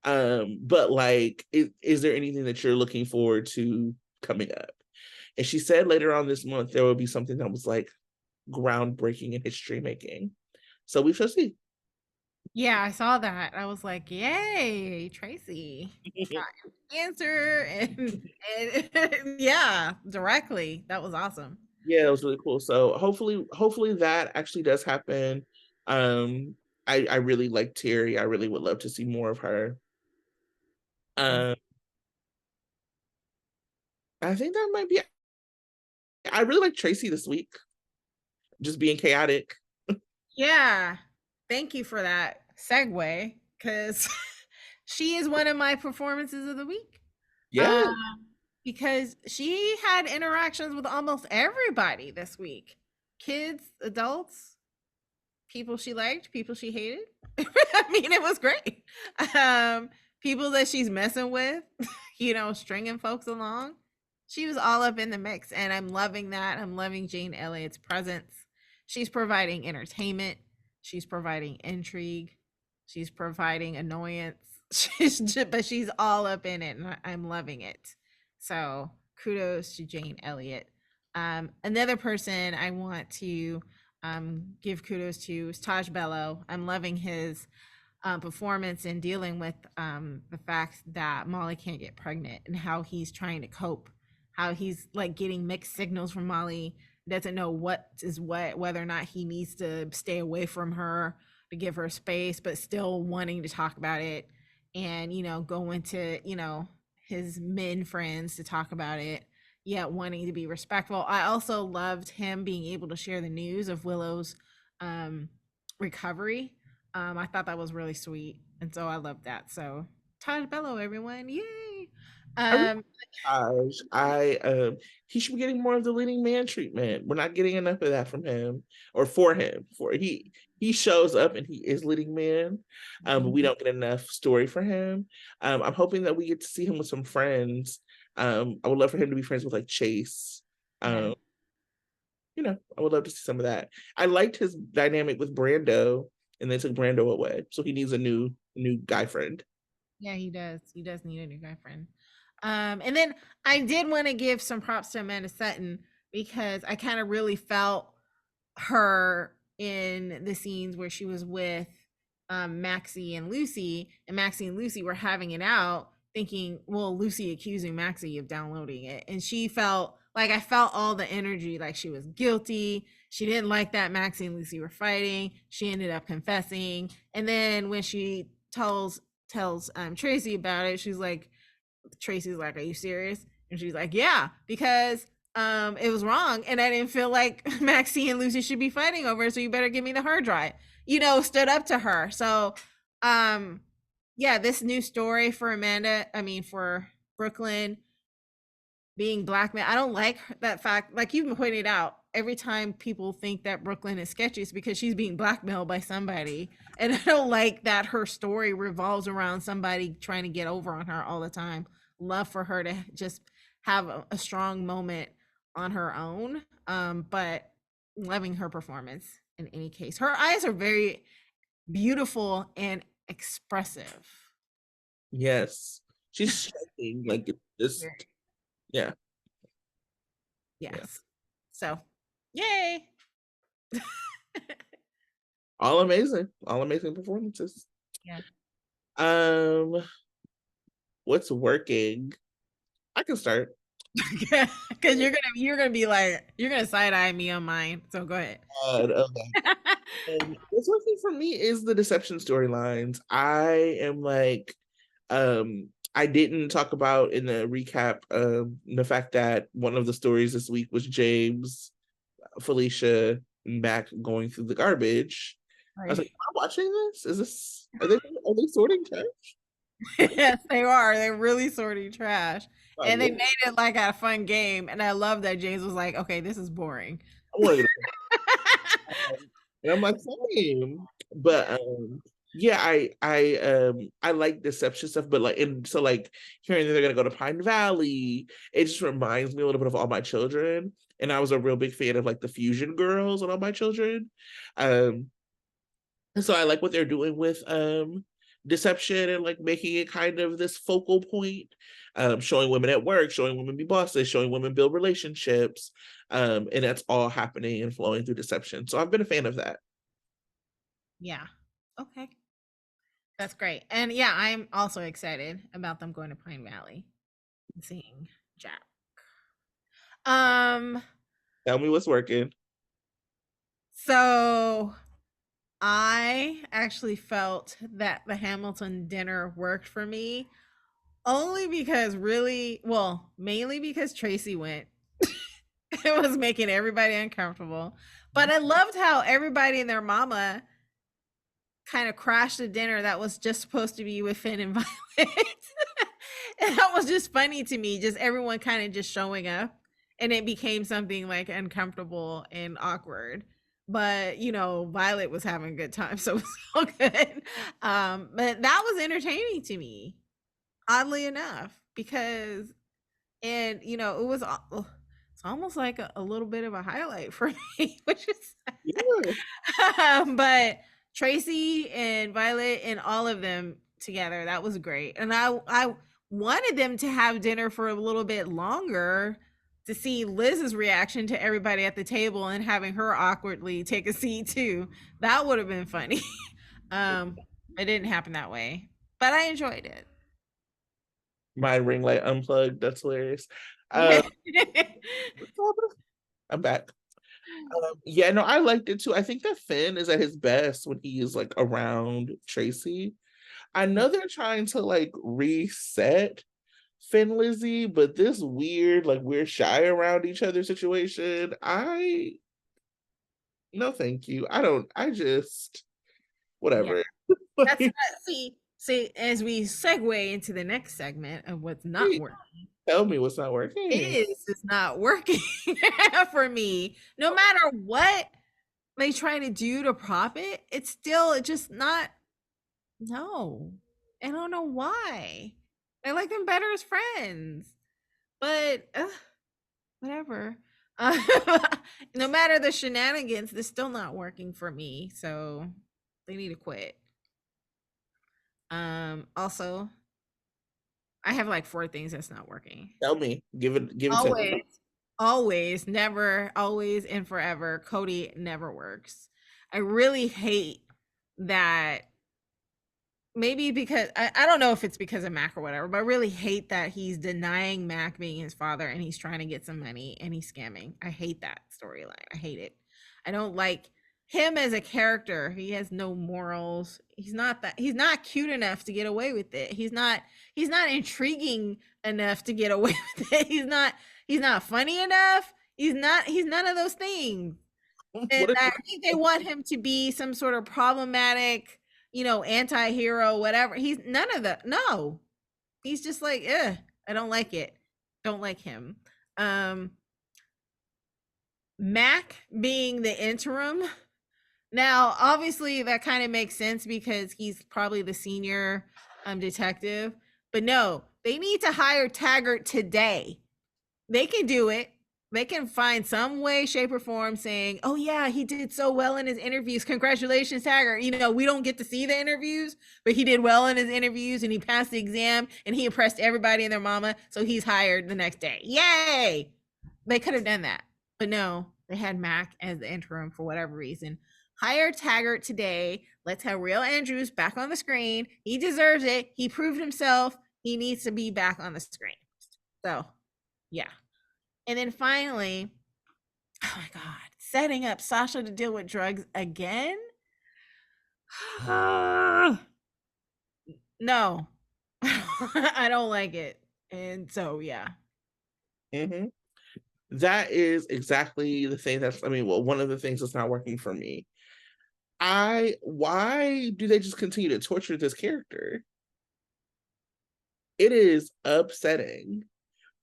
But like, is there anything that you're looking forward to coming up?" And she said later on this month there will be something that was like groundbreaking in history making. So we shall see. Yeah, I saw that. I was like, "Yay, Tracy got an answer!" And yeah, directly. That was awesome. Yeah, it was really cool. So hopefully that actually does happen. Um, I really like Terry. I really would love to see more of her. Um, I think that might be. I really like Tracy this week, just being chaotic. Yeah. Thank you for that segue because she is one of my performances of the week. Yeah, Um, because she had interactions with almost everybody this week. Kids, adults, people she liked, people she hated. I mean, it was great. Um, People that she's messing with, stringing folks along. She was all up in the mix, and I'm loving that. I'm loving Jane Elliott's presence. She's providing entertainment. She's providing intrigue. She's providing annoyance. But she's all up in it, and I'm loving it. So kudos to Jane Elliott. Another person I want to give kudos to is Taj Bello. I'm loving his performance in dealing with the fact that Molly can't get pregnant and how he's trying to cope, how he's like getting mixed signals from Molly, doesn't know what is what, whether or not he needs to stay away from her to give her space, but still wanting to talk about it and, go into, his men friends to talk about it, yet wanting to be respectful. I also loved him being able to share the news of Willow's um, recovery. I thought that was really sweet, and so I love that. So Taj Bello, everyone, yay! I really Um, Taj. He should be getting more of the leading man treatment. We're not getting enough of that from him or for him. For he shows up and he is leading man, but we don't get enough story for him. I'm hoping that we get to see him with some friends. I would love for him to be friends with like Chase. yeah, Um, I would love to see some of that. I liked his dynamic with Brando, and they took Brando away, so he needs a new guy friend. yeah, he does. He does need a new guy friend. And then I did want to give some props to Amanda Sutton because I kind of really felt her. in the scenes where she was with Maxie and Lucy, and Maxie and Lucy were having it out, thinking, well, Lucy accusing Maxie of downloading it. And she felt like, I felt all the energy, like she was guilty. She didn't like that Maxie and Lucy were fighting. She ended up confessing. And then when she tells Tracy about it, she's like, Tracy's like, "Are you serious?" And she's like, "Yeah, because it was wrong, and I didn't feel like Maxie and Lucy should be fighting over it. So you better give me the hard drive." Stood up to her. So, um, yeah, this new story for Amanda, I mean for Brooklyn, being blackmailed. I don't like that fact. Like you've pointed out, every time people think that Brooklyn is sketchy, it's because she's being blackmailed by somebody. And I don't like that her story revolves around somebody trying to get over on her all the time. Love for her to just have a strong moment on her own. But loving her performance in any case. Her eyes are very beautiful and expressive. Yes. She's striking, like just Very, yeah, yeah. yes. So, yay. All amazing. All amazing performances. Yeah. Um, what's working? I can start. Because you're gonna be like, you're gonna side eye me on mine. So go ahead. Okay. What's working for me is the deception storylines. I am like, I didn't talk about in the recap the fact that one of the stories this week was James, Felicia, and Mac going through the garbage. I was Right. like, am I watching this? Is this are they sorting trash? Yes, they are. They're really sorting trash. Like, And they what? made it like a fun game. And I love that James was like, okay, this is boring. I want to get and I'm like, same. But yeah, I like deception stuff, but like and so like hearing that they're gonna go to Pine Valley, it just reminds me a little bit of All My Children. And I was a real big fan of like the Fusion Girls on All My Children. Um and so I like what they're doing with deception and like making it kind of this focal point, showing women at work, showing women be bosses, showing women build relationships. And that's all happening and flowing through deception. So I've been a fan of that. Yeah. Okay. That's great. And yeah, I'm also excited about them going to Pine Valley and seeing Jack. Um, Tell me what's working. so I actually felt that the Hamilton dinner worked for me only because mainly because Tracy went. It was making everybody uncomfortable. But I loved how everybody and their mama kind of crashed a dinner that was just supposed to be with Finn and Violet. And that was just funny to me, just everyone kind of just showing up, and it became something like uncomfortable and awkward. But Violet was having a good time, so it was all good. But that was entertaining to me, oddly enough, because and it was it's almost like a little bit of a highlight for me, which is Yeah. but Tracy and Violet and all of them together, that was great. And I wanted them to have dinner for a little bit longer to see Liz's reaction to everybody at the table and having her awkwardly take a seat too. That would have been funny. It didn't happen that way, but I enjoyed it. My ring light unplugged. That's hilarious. Uh, what's happening? I'm back. Yeah, no, I liked it too. I think that Finn is at his best when he is like around Tracy. I know they're trying to like reset Finn Lizzie, but this weird, like we're shy around each other situation, I no thank you. I just Yeah. whatever. That's see, as we segue into the next segment of what's not Please working. tell me what's not working. Is not working for me. No matter what they try to do to prop it, it's just not. No, I don't know why. I like them better as friends, but whatever. Uh, no matter the shenanigans, they're still not working for me. So they need to quit. Also, I have like 4 things that's not working. Tell me. Give it to me. Always, always, never, always, and forever. Cody never works. I really hate that. Maybe because I don't know if it's because of Mac or whatever, but I really hate that he's denying Mac being his father and he's trying to get some money and he's scamming. I hate that storyline. I hate it. I don't like him as a character. He has no morals. He's not cute enough to get away with it. He's not intriguing enough to get away with it. He's not funny enough. He's none of those things. And What? I think they want him to be some sort of problematic, anti-hero, whatever. He's none of that. No. He's just like, I don't like it. Don't like him. Um Mac being the interim. Now, obviously that kind of makes sense because he's probably the senior detective. But no, they need to hire Taggart today. They can do it. They can find some way, shape, or form saying, oh, yeah, he did so well in his interviews. Congratulations, Taggart. We don't get to see the interviews, but he did well in his interviews and he passed the exam and he impressed everybody and their mama. So he's hired the next day. Yay! They could have done that. But no, they had Mac as the interim for whatever reason. Hire Taggart today. Let's have real Andrews back on the screen. He deserves it. He proved himself. He needs to be back on the screen. So, yeah. And then finally, oh my God, setting up Sasha to deal with drugs again? No, I don't like it. And so, yeah. Mm-hmm. That is exactly the thing well, one of the things that's not working for me. Why do they just continue to torture this character? It is upsetting.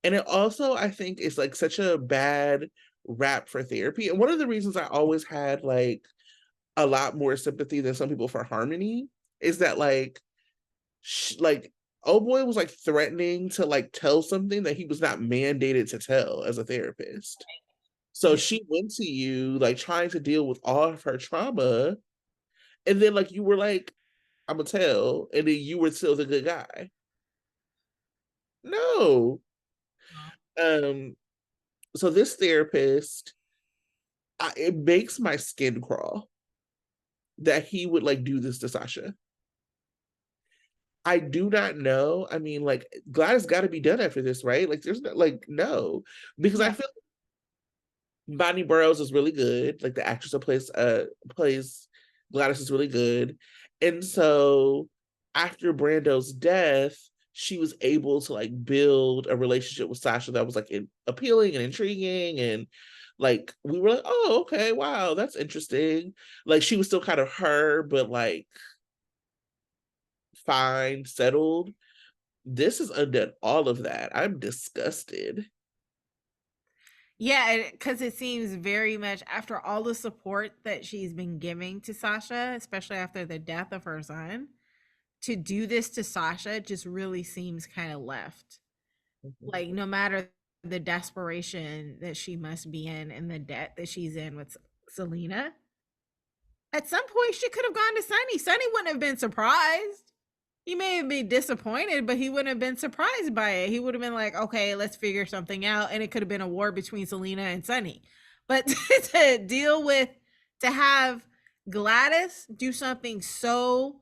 And it also, I think, is like such a bad rap for therapy. And one of the reasons I always had like a lot more sympathy than some people for Harmony is that like oh boy was like threatening to like tell something that he was not mandated to tell as a therapist. So Yeah. she went to you like trying to deal with all of her trauma, and then like you were like, I'm gonna tell, and then you were still the good guy. No. Um, so this therapist, it makes my skin crawl that he would like do this to Sasha. I do not know. I mean, like Gladys got to be done after this, right? Like, there's not like no, because I Yeah. feel Bonnie Burrows is really good. Like the actress that plays Gladys is really good, and so after Brando's death, she was able to like build a relationship with Sasha that was like appealing and intriguing, and like we were like, oh, okay, wow, that's interesting. Like she was still kind of her, but like fine, settled. This has undone all of that. I'm disgusted. Yeah, because it seems very much after all the support that she's been giving to Sasha, especially after the death of her son, to do this to Sasha just really seems kind of left. Mhm. Like, no matter the desperation that she must be in and the debt that she's in with Selena, at some point she could have gone to Sunny. Sunny wouldn't have been surprised. He may have been disappointed, but he wouldn't have been surprised by it. He would have been like, okay, let's figure something out. And it could have been a war between Selena and Sunny. But to deal with, to have Gladys do something so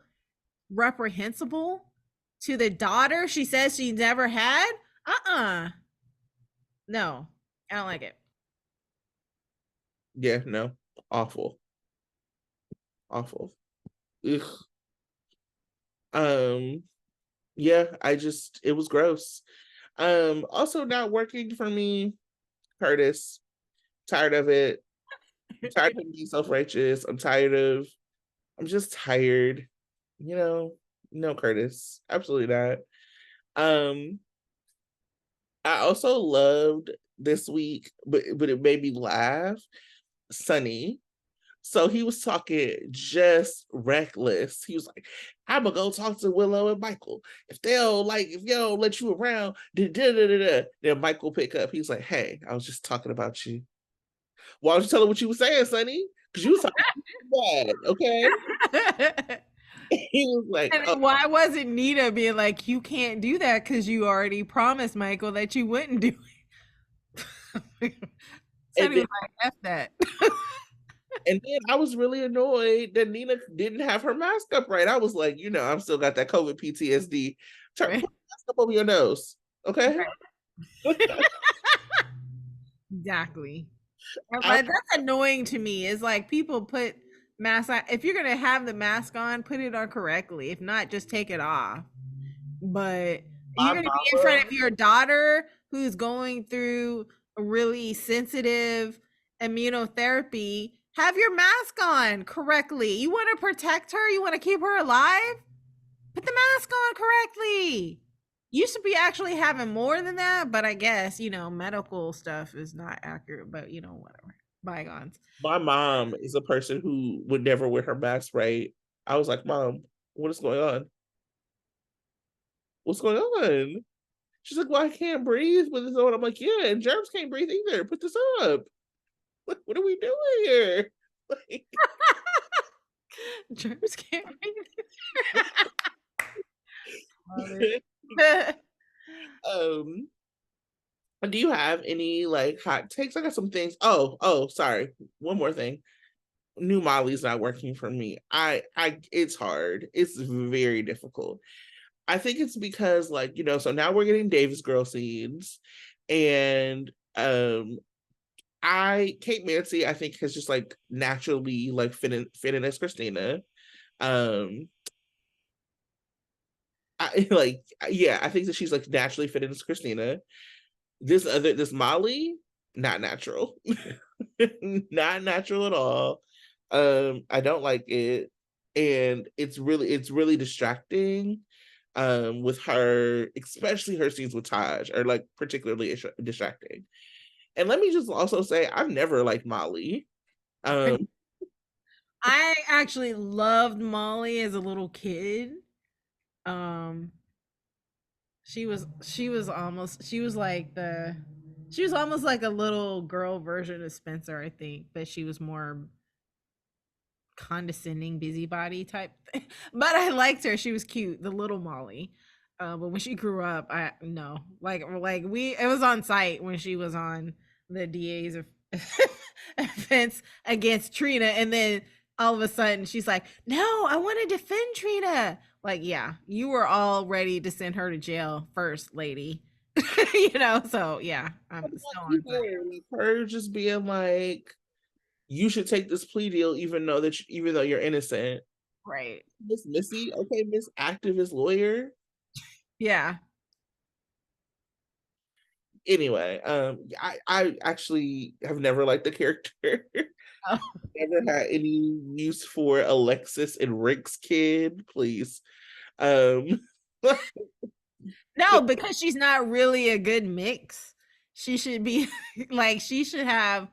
reprehensible to the daughter she says she never had, no, I don't like it. Yeah, no, awful, awful. Ugh. Um, yeah, it was gross. Also not working for me, Curtis. Tired of it. I'm tired of him being self-righteous. I'm just tired. You know, no, Curtis. Absolutely not. Um, I also loved this week, but it made me laugh. Sunny. So he was talking just reckless. He was like, I'm gonna go talk to Willow and Michael. If you don't let you around, da, da, da, da, da. Then Michael pick up. He's like, hey, I was just talking about you. Why don't you tell her what you were saying, Sonny? Because you was talking bad, okay? He was like, And oh, why wasn't Nita being like, you can't do that because you already promised Michael that you wouldn't do it? and Sonny then was like, F that. And then I was really annoyed that Nina didn't have her mask up right. I was like, I'm still got that COVID PTSD. Put Right. the mask up over your nose, okay? Exactly. And, I, like, that's annoying to me. Is like people put masks on. If you're gonna have the mask on, put it on correctly. If not, just take it off. But my you're gonna be in front mama, of your daughter who's going through a really sensitive immunotherapy. Have your mask on correctly. You want to protect her. You want to keep her alive. Put the mask on correctly. You should be actually having more than that, but I guess, medical stuff is not accurate, but whatever. Bygones. my mom is a person who would never wear her mask right. I was like, Mom, what is going on? What's going on? She's like, well, I can't breathe with this on. I'm like, yeah, and germs can't breathe either. Put this up. What are we doing here? Like, Germs can't breathe. Love it. um, do you have any like hot takes? I got some things. Oh, sorry. One more thing. New Molly's not working for me. It's hard. It's very difficult. I think it's because like, so now we're getting Davis girl scenes and Kate Mansi, I think has just like naturally like fit in as Christina. Um I like yeah, I think that she's like naturally fit in as Christina. This Molly, not natural. Not natural at all. I don't like it. And it's really distracting. With her, especially her scenes with Taj are like particularly distracting. And let me just also say, I've never liked Molly. Um, I actually loved Molly as a little kid. Um she was almost like a little girl version of Spencer, I think, but she was more condescending busybody type thing. But I liked her. She was cute, the little Molly. But when she grew up, I no. Like we it was on site when she was on the DA's offense against Trina, and then all of a sudden she's like, no, I want to defend Trina. Like, yeah, you were all ready to send her to jail first, lady. So yeah, I'm still on site. like her just being like, you should take this plea deal, even though you're innocent. Right. Miss Missy, okay, Miss Activist Lawyer. Yeah. Anyway, I actually have never liked the character. Oh. Never had any use for Alexis and Rick's kid, please. Um, No, because she's not really a good mix. She should be like she should have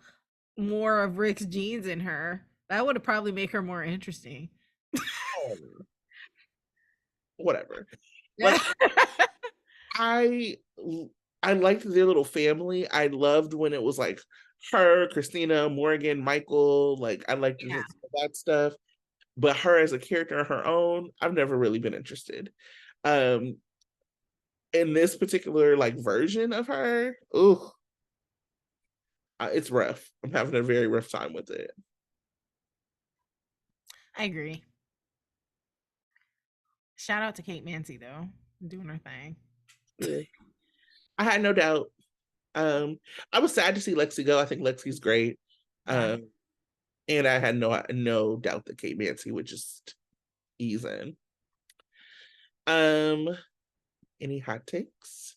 more of Rick's genes in her. That would probably make her more interesting. whatever. Yeah. Like I I liked their little family. I loved when it was like her, Christina, Morgan, Michael. Like I liked Yeah. that stuff. But her as a character on her own, I've never really been interested. Um, in this particular like version of her, ooh, it's rough. I'm having a very rough time with it. I agree. Shout out to Kate Mansi though, doing her thing. Yeah. I had no doubt. Um, I was sad to see Lexi go. I think Lexi's great. Yeah. Um, and I had no doubt that Kate Mansi would just ease in. Um, any hot takes?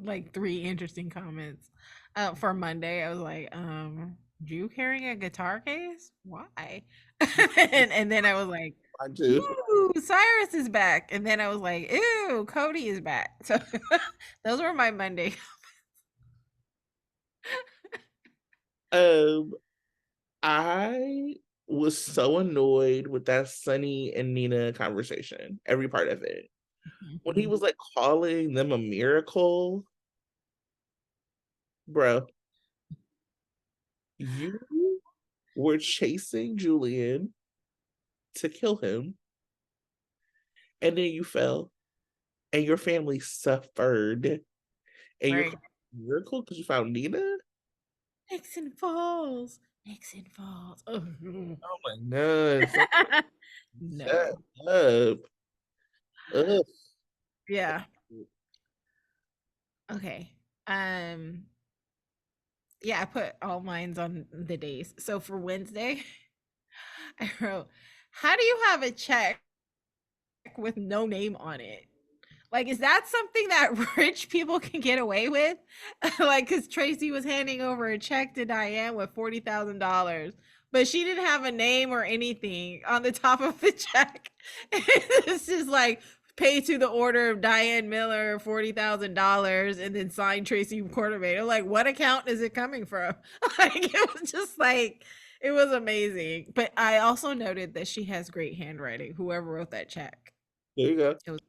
Like three interesting comments. For Monday, I was like, Drew carrying a guitar case? Why? and then I was like, I do. ooh, Cyrus is back. And then I was like, ew, Cody is back. So those were my Monday. Um, I was so annoyed with that Sunny and Nina conversation, every part of it. When he was like calling them a miracle, bro, you were chasing Julian to kill him, and then you fell, and your family suffered, and you're Right. calling it a miracle because you found Nina? Nixon Falls. Nixon Falls. Oh, Oh my god. So shut no. up. Ugh. Yeah. Okay. Um, yeah, I put all mines on the days. So for Wednesday, I wrote, how do you have a check with no name on it? Like, is that something that rich people can get away with? Like, because Tracy was handing over a check to Diane with $40,000, but she didn't have a name or anything on the top of the check. It's just like, pay to the order of Diane Miller $40,000 and then sign Tracy Quartermain. Like, what account is it coming from? Like, it was just like, it was amazing. But I also noted that she has great handwriting, whoever wrote that check. There you go. It was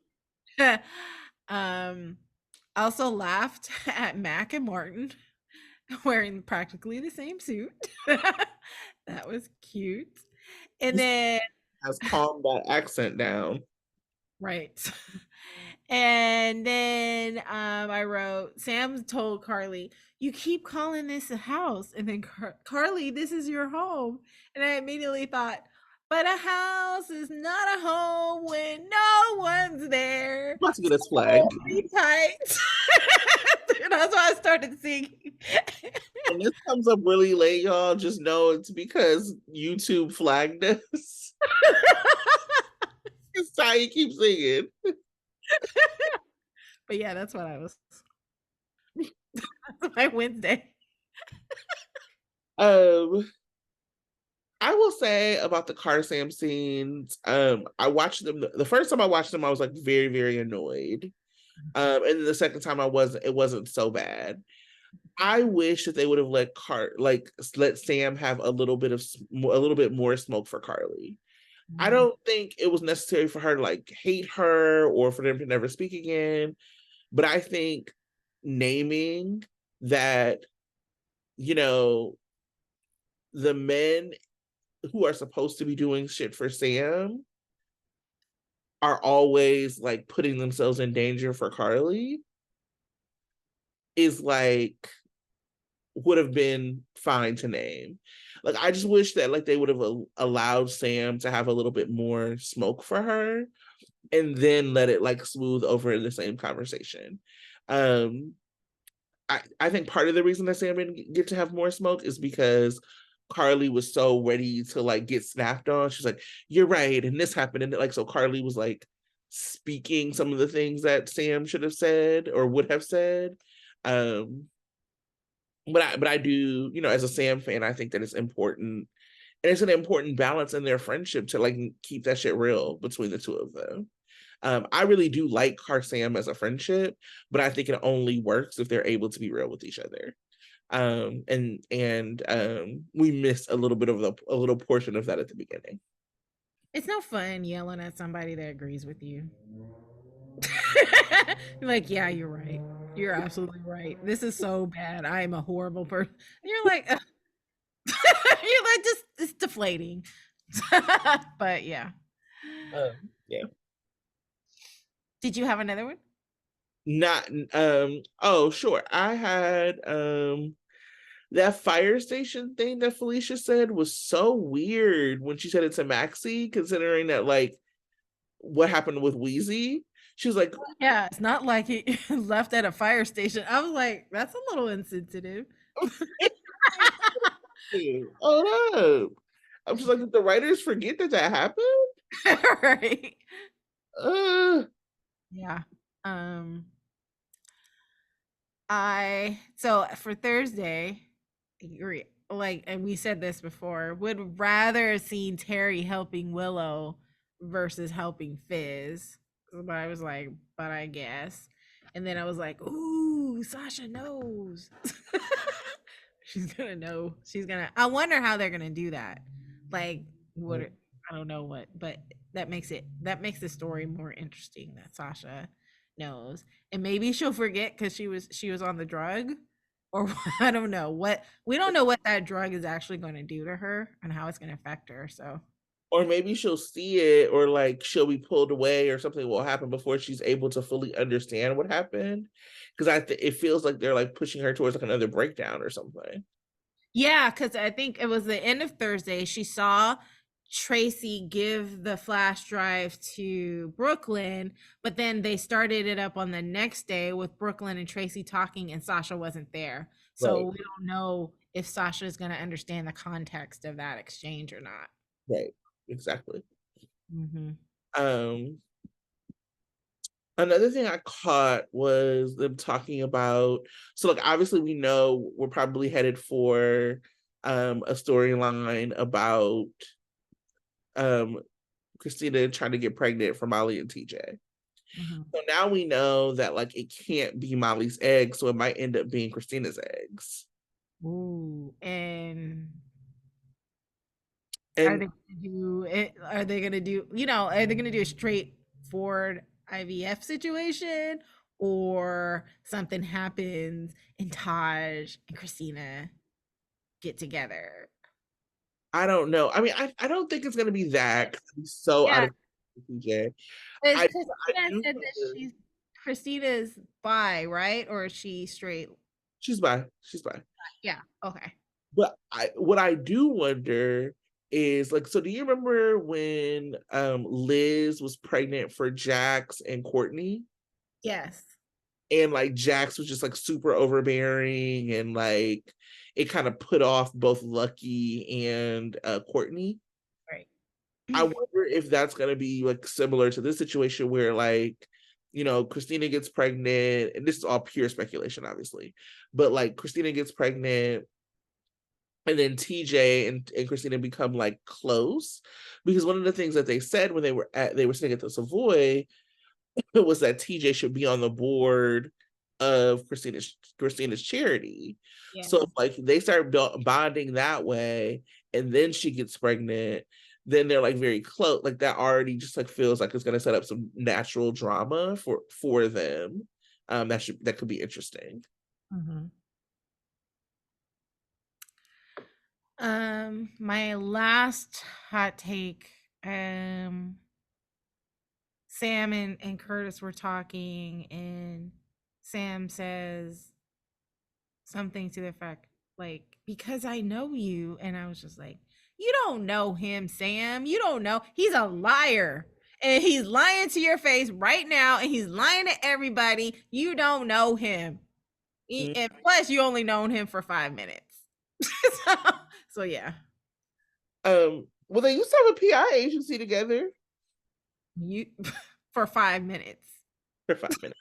um, I also laughed at Mac and Martin wearing practically the same suit. That was cute. And This then, has calmed that accent down. right. And then I wrote, Sam told Carly, you keep calling this a house. And then Carly, this is your home. And I immediately thought, but a house is not a home when no one's there. I'm about to get us flagged. Be tight. That's why I started singing. When this comes up really late, y'all, just know it's because YouTube flagged us. It's how you keep singing. But yeah, that's what I was. That's my Wednesday. Um, I will say about the car Sam scenes, I watched them the first time I watched them, I was like very, very annoyed. And then the second time it wasn't so bad. I wish that they would have let Sam have a little bit more smoke for Carly. I don't think it was necessary for her to like hate her or for them to never speak again. But I think naming that, you know, the men who are supposed to be doing shit for Sam are always like putting themselves in danger for Carly is like would have been fine to name. Like I just wish that like they would have allowed Sam to have a little bit more smoke for her and then let it like smooth over in the same conversation. Um I think part of the reason that Sam didn't get to have more smoke is because Carly was so ready to like get snapped on. She's like, "You're right," and this happened, and like so Carly was like speaking some of the things that Sam should have said or would have said. Um, but I do, you know, as a Sam fan, I think that it's important, and it's an important balance in their friendship to like keep that shit real between the two of them. I really do like Car Sam as a friendship, but I think it only works if they're able to be real with each other. And we missed a little portion of that at the beginning. It's no fun yelling at somebody that agrees with you. You're like, yeah, you're right. You're absolutely right. This is so bad. I am a horrible person. You're like, you're like, just it's deflating. But yeah. Yeah. Did you have another one? Not oh sure. I had that fire station thing that Felicia said was so weird when she said it to Maxie, considering that like what happened with Wheezy. She was like, Yeah, it's not like he left at a fire station. I was like, that's a little insensitive. "Hold up." I'm just like, did the writers forget that that happened? Right. Uh, Yeah. I so for Thursday, like, and we said this before, would rather have seen Terry helping Willow versus helping Fizz. But I was like, but I guess. And then I was like, ooh, Sasha knows. She's gonna know. She's gonna. I wonder how they're gonna do that. Like, what? I don't know what, but that makes the story more interesting. That Sasha knows, and maybe she'll forget because she was on the drug, or I don't know what. We don't know what that drug is actually going to do to her and how it's going to affect her. So or maybe she'll see it, or like she'll be pulled away, or something will happen before she's able to fully understand what happened. Because it feels like they're like pushing her towards like another breakdown or something. Yeah, because I think it was the end of Thursday. She saw Tracy give the flash drive to Brooklyn, but then they started it up on the next day with Brooklyn and Tracy talking, and Sasha wasn't there. So Right, we don't know if Sasha is going to understand the context of that exchange or not. right, exactly. Hmm. Um, Another thing I caught was them talking about, so like obviously we know we're probably headed for a storyline about um Christina trying to get pregnant for Molly and TJ. Hmm. So now we know that like it can't be Molly's eggs, so it might end up being Christina's eggs. Ooh, and are And they gonna do it? Are they gonna do, are they gonna do a straightforward IVF situation, or something happens and Taj and Christina get together? I don't know. I mean, I don't think it's gonna be that 'cause it'd be so out Yeah, of TJ. because I Christina do said that wonder, she's Christina's bi, right? Or is she straight? she's bi. Yeah. Okay. But what I do wonder is like, so do you remember when Liz was pregnant for Jax and Courtney? Yes. And like Jax was just like super overbearing and like it kind of put off both Lucky and Courtney. Right. I wonder if that's gonna be like similar to this situation where like, Christina gets pregnant, and this is all pure speculation, obviously, but like Christina gets pregnant, and then TJ and Christina become like close. Because one of the things that they said when they were sitting at the Savoy was that TJ should be on the board of Christina's charity. Yeah. So if like they start bonding that way, and then she gets pregnant, then they're like very close. Like that already just like feels like it's gonna set up some natural drama for them. That could be interesting. Hmm. My last hot take, Sam and Curtis were talking, and Sam says something to the effect like, because I know you. And I was just like, you don't know him, Sam. You don't know. He's a liar. And he's lying to your face right now, and he's lying to everybody. You don't know him. Mm. And plus, you only known him for 5 minutes. so, so yeah. Well, they used to have a PI agency together You for 5 minutes. for 5 minutes.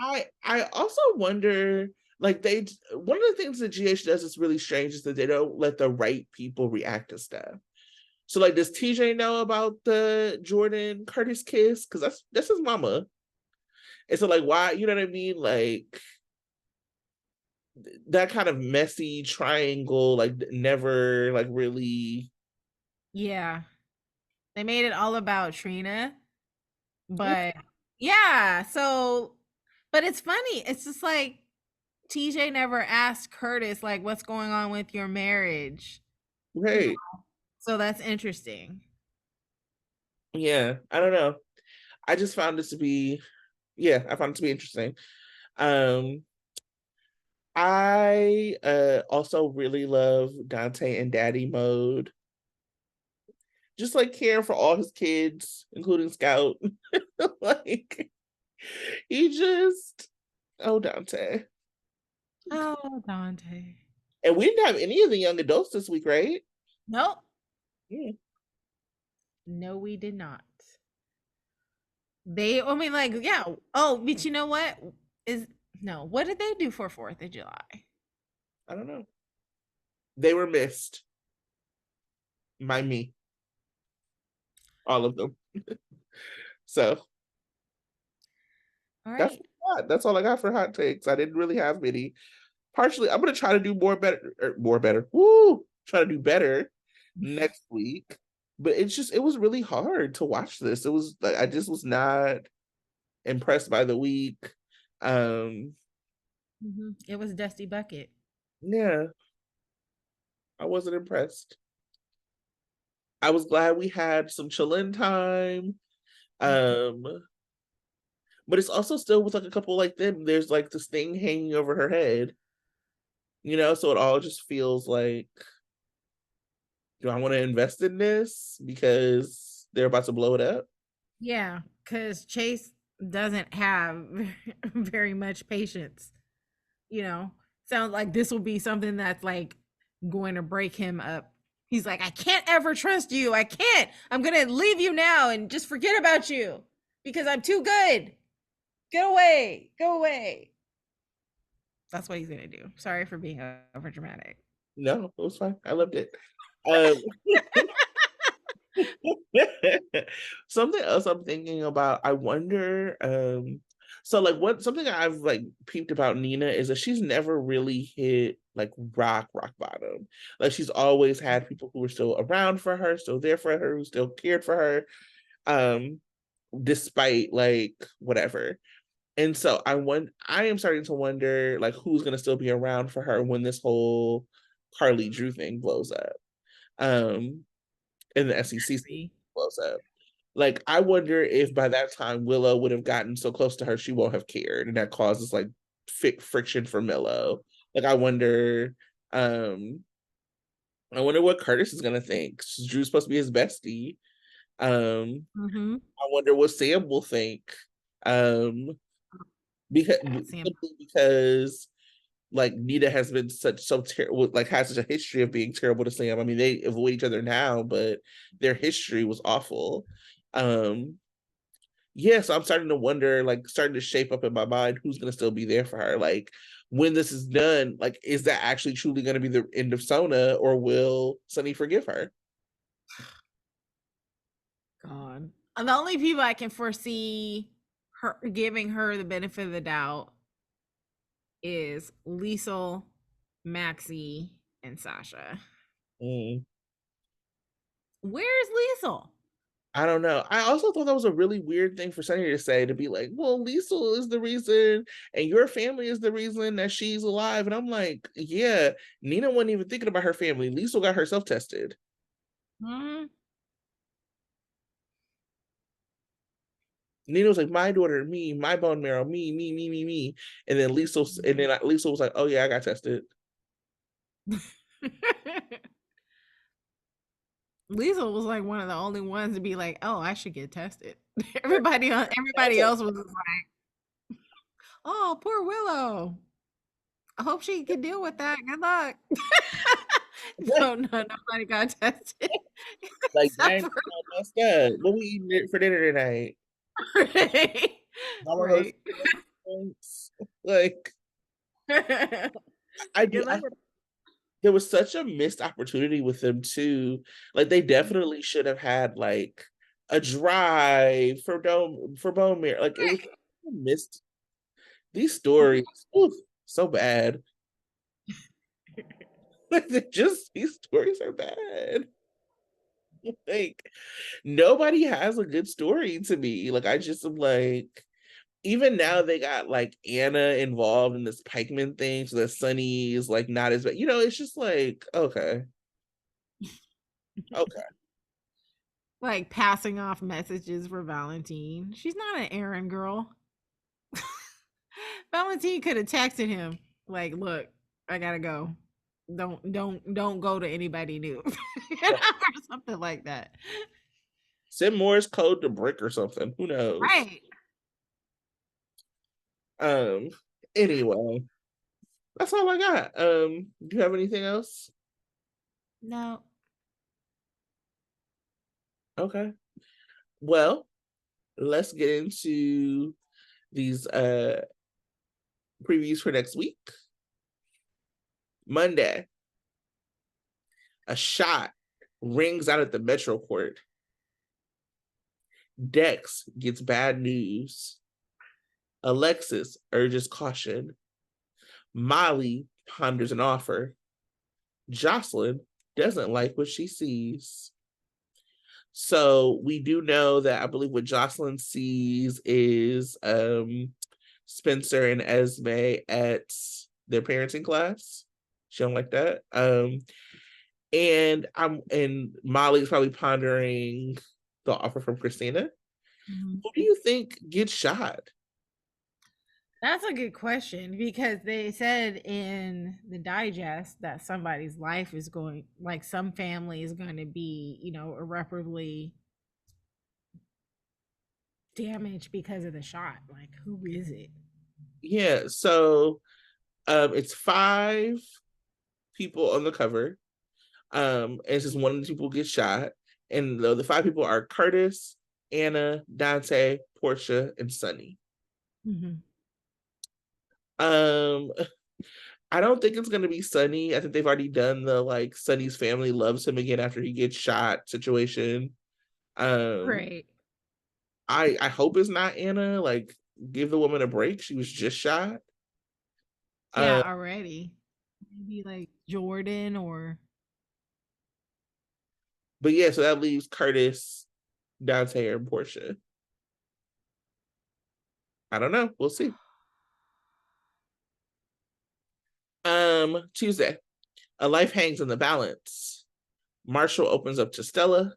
I also wonder, like one of the things that GH does is really strange is that they don't let the right people react to stuff. So like, does TJ know about the Jordan Curtis kiss? Because that's his mama. And so like, why, you know what I mean? Like that kind of messy triangle, like never like really. Yeah. They made it all about Trina, but yeah, so but it's funny. It's just like TJ never asked Curtis like what's going on with your marriage. You know, Right. so that's interesting. Yeah. I don't know. I just found this to be, yeah, I found it to be interesting. Um, I also really love Dante and Daddy mode. Just like caring for all his kids, including Scout. Like he just, oh, Dante. Oh, Dante. And we didn't have any of the young adults this week, right? Nope. Yeah. No, we did not. They, I mean, like, yeah. Oh, but you know what? Is no, what did they do for 4th of July? I don't know. They were missed by me, all of them. So All that's right. that's all I got for hot takes. I didn't really have many. Partially, I'm gonna try to do more better. Woo! Try to do better next week. But it was really hard to watch this. It was like I just was not impressed by the week. Um, It was Dusty Bucket. yeah, I wasn't impressed. I was glad we had some chillin' time. Um, but it's also still with like a couple like them. There's like this thing hanging over her head. So it all just feels like, do I want to invest in this because they're about to blow it up? Yeah, because Chase doesn't have very much patience. You know, sounds like this will be something that's like going to break him up. He's like, I can't ever trust you. I can't. I'm going to leave you now and just forget about you because I'm too good. Get away. Go away. That's what he's going to do. Sorry for being over dramatic. No, it was fine. I loved it. Um, something else I'm thinking about, I wonder, so like what something I've like peeped about Nina is that she's never really hit like rock bottom. Like she's always had people who were still around for her, still there for her, who still cared for her, um, despite like whatever. And so I am starting to wonder like who's gonna still be around for her when this whole Carly Drew thing blows up. Um, and the SEC See? blows up. Like, I wonder if by that time Willow would have gotten so close to her, she won't have cared, and that causes like friction for Willow. Like, um, I wonder what Curtis is gonna think. Drew's supposed to be his bestie. Mm-hmm. I wonder what Sam will think. Um, because Sam. simply because like Nita has been so terrible, like has such a history of being terrible to Sam. I mean, they avoid each other now, but their history was awful. Um, yeah, so I'm starting to wonder, like, starting to shape up in my mind who's gonna still be there for her. Like, when this is done, like, is that actually truly gonna be the end of Sona, or will Sunny forgive her? God. And the only people I can foresee her giving her the benefit of the doubt is Liesel, Maxie, and Sasha. Mm, Where's Liesel? I don't know. I also thought that was a really weird thing for Sunny to say, to be like, well, Liesel is the reason, and your family is the reason that she's alive. And I'm like, yeah, Nina wasn't even thinking about her family. Liesel got herself tested. Hmm. Nina was like, my daughter, me, my bone marrow, me. And then Liesel was like, oh yeah, I got tested. Liesel was like one of the only ones to be like, "Oh, I should get tested." I was Everybody like, else was just like, "Oh, poor Willow. I hope she can deal with that. Good luck." No, no, nobody got tested like except dang, for messed up. What we eating for dinner tonight? right, All of those right. things. Like I do. Good luck with There was such a missed opportunity with them too. Like they definitely should have had like a drive for bone marrow. Like it was missed. These stories, oof, so bad. Like these stories are bad. Like nobody has a good story to me. Like I just am like, even now they got like Anna involved in this pikeman thing, so that Sunny is like not as bad. It's just like, okay, okay. like passing off messages for Valentine. She's not an errand girl. Valentine could have texted him like, "Look, I gotta go. Don't go to anybody new," Right. or something like that. Send Morse code to Brick or something. Who knows? Right. Um, anyway, that's all I got. Do you have anything else? No. Okay. Well, let's get into these previews for next week. Monday, a shot rings out at the Metro Court. Dex gets bad news. Alexis urges caution. Molly ponders an offer. Jocelyn doesn't like what she sees. So we do know that I believe what Jocelyn sees is Spencer and Esme at their parenting class. She don't like that. And Molly's probably pondering the offer from Christina. Mhm. Who do you think gets shot? That's a good question because they said in the digest that somebody's life is going, like some family is going to be, irreparably damaged because of the shot. Like, who is it? Yeah, so it's 5 people on the cover. And it's just one of the people gets shot. And the 5 people are Curtis, Anna, Dante, Portia, and Sunny. Mhm. Um, I don't think it's gonna be Sunny. I think they've already done the like Sunny's family loves him again after he gets shot situation. Um, Right. I hope it's not Anna. Like, give the woman a break. She was just shot. Yeah, Uh, already. Maybe like Jordan or but yeah, so that leaves Curtis, Dante, and Portia. I don't know. We'll see. Tuesday. A life hangs in the balance. Marshall opens up to Stella.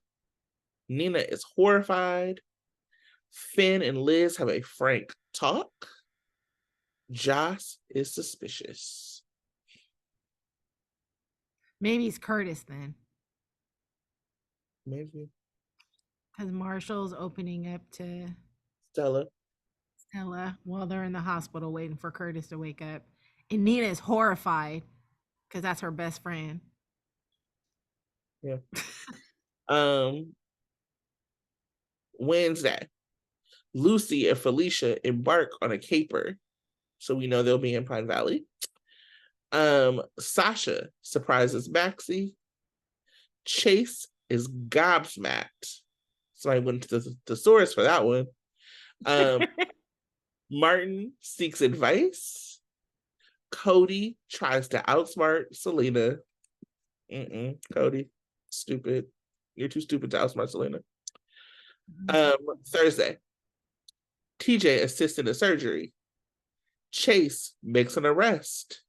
Nina is horrified. Finn and Liz have a frank talk. Joss is suspicious. maybe it's Curtis then. Maybe Because Marshall's opening up to Stella. Stella while they're in the hospital waiting for Curtis to wake up. And Nina is horrified because that's her best friend. Yeah. Um, Wednesday. Lucy and Felicia embark on a caper, so we know they'll be in Pine Valley. Sasha surprises Maxie. Chase is gobsmacked. So I went to the thesaurus for that one. Um, Martin seeks advice. Cody tries to outsmart Selena. Cody, stupid. You're too stupid to outsmart Selena. Thursday, TJ assists in the surgery. Chase makes an arrest.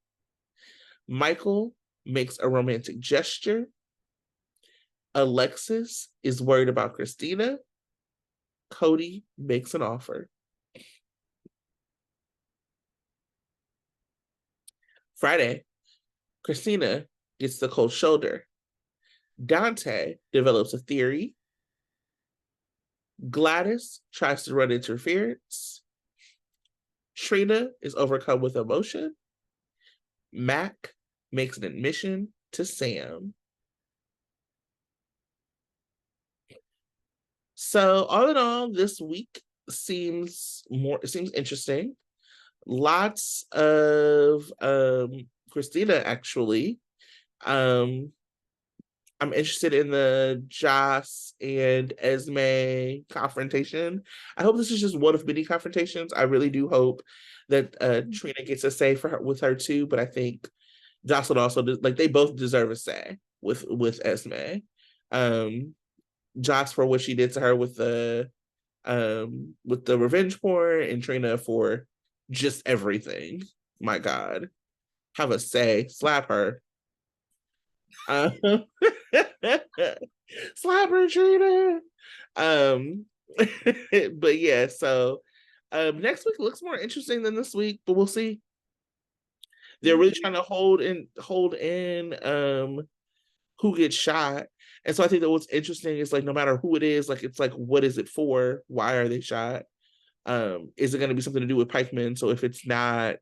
Michael makes a romantic gesture. Alexis is worried about Christina. Cody makes an offer. Friday, Christina gets the cold shoulder. Dante develops a theory. Gladys tries to run interference. Trina is overcome with emotion. Mac makes an admission to Sam. So all in all, this week seems interesting. Lots of Christina actually. Um I'm interested in the Joss and Esme confrontation. I hope this is just one of many confrontations. I really do hope that Trina gets a say for her with her too, but I think Joss would also like they both deserve a say with Esme. Um Joss for what she did to her with the revenge porn, and Trina for just everything. My God. Have a say. Slap her. Um, slap her, Trina. Um, but yeah, so next week looks more interesting than this week, but we'll see. They're really trying to hold in who gets shot. And so I think that what's interesting is like no matter who it is, like it's like what is it for? Why are they shot? Is it going to be something to do with Pikeman? So if it's not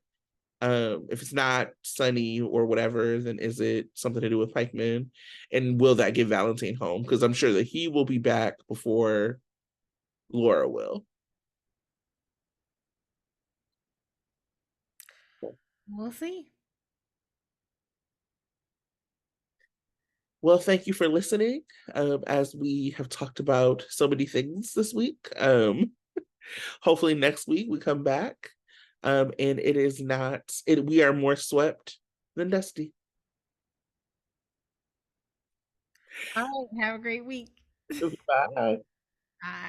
Sunny or whatever, then is it something to do with Pikeman? And will that get Valentine home? Because I'm sure that he will be back before Laura will. We'll see. Well, thank you for listening. As we have talked about so many things this week. Hopefully next week we come back. And it is not it we are more swept than dusty. All right. Have a great week. Bye. Bye.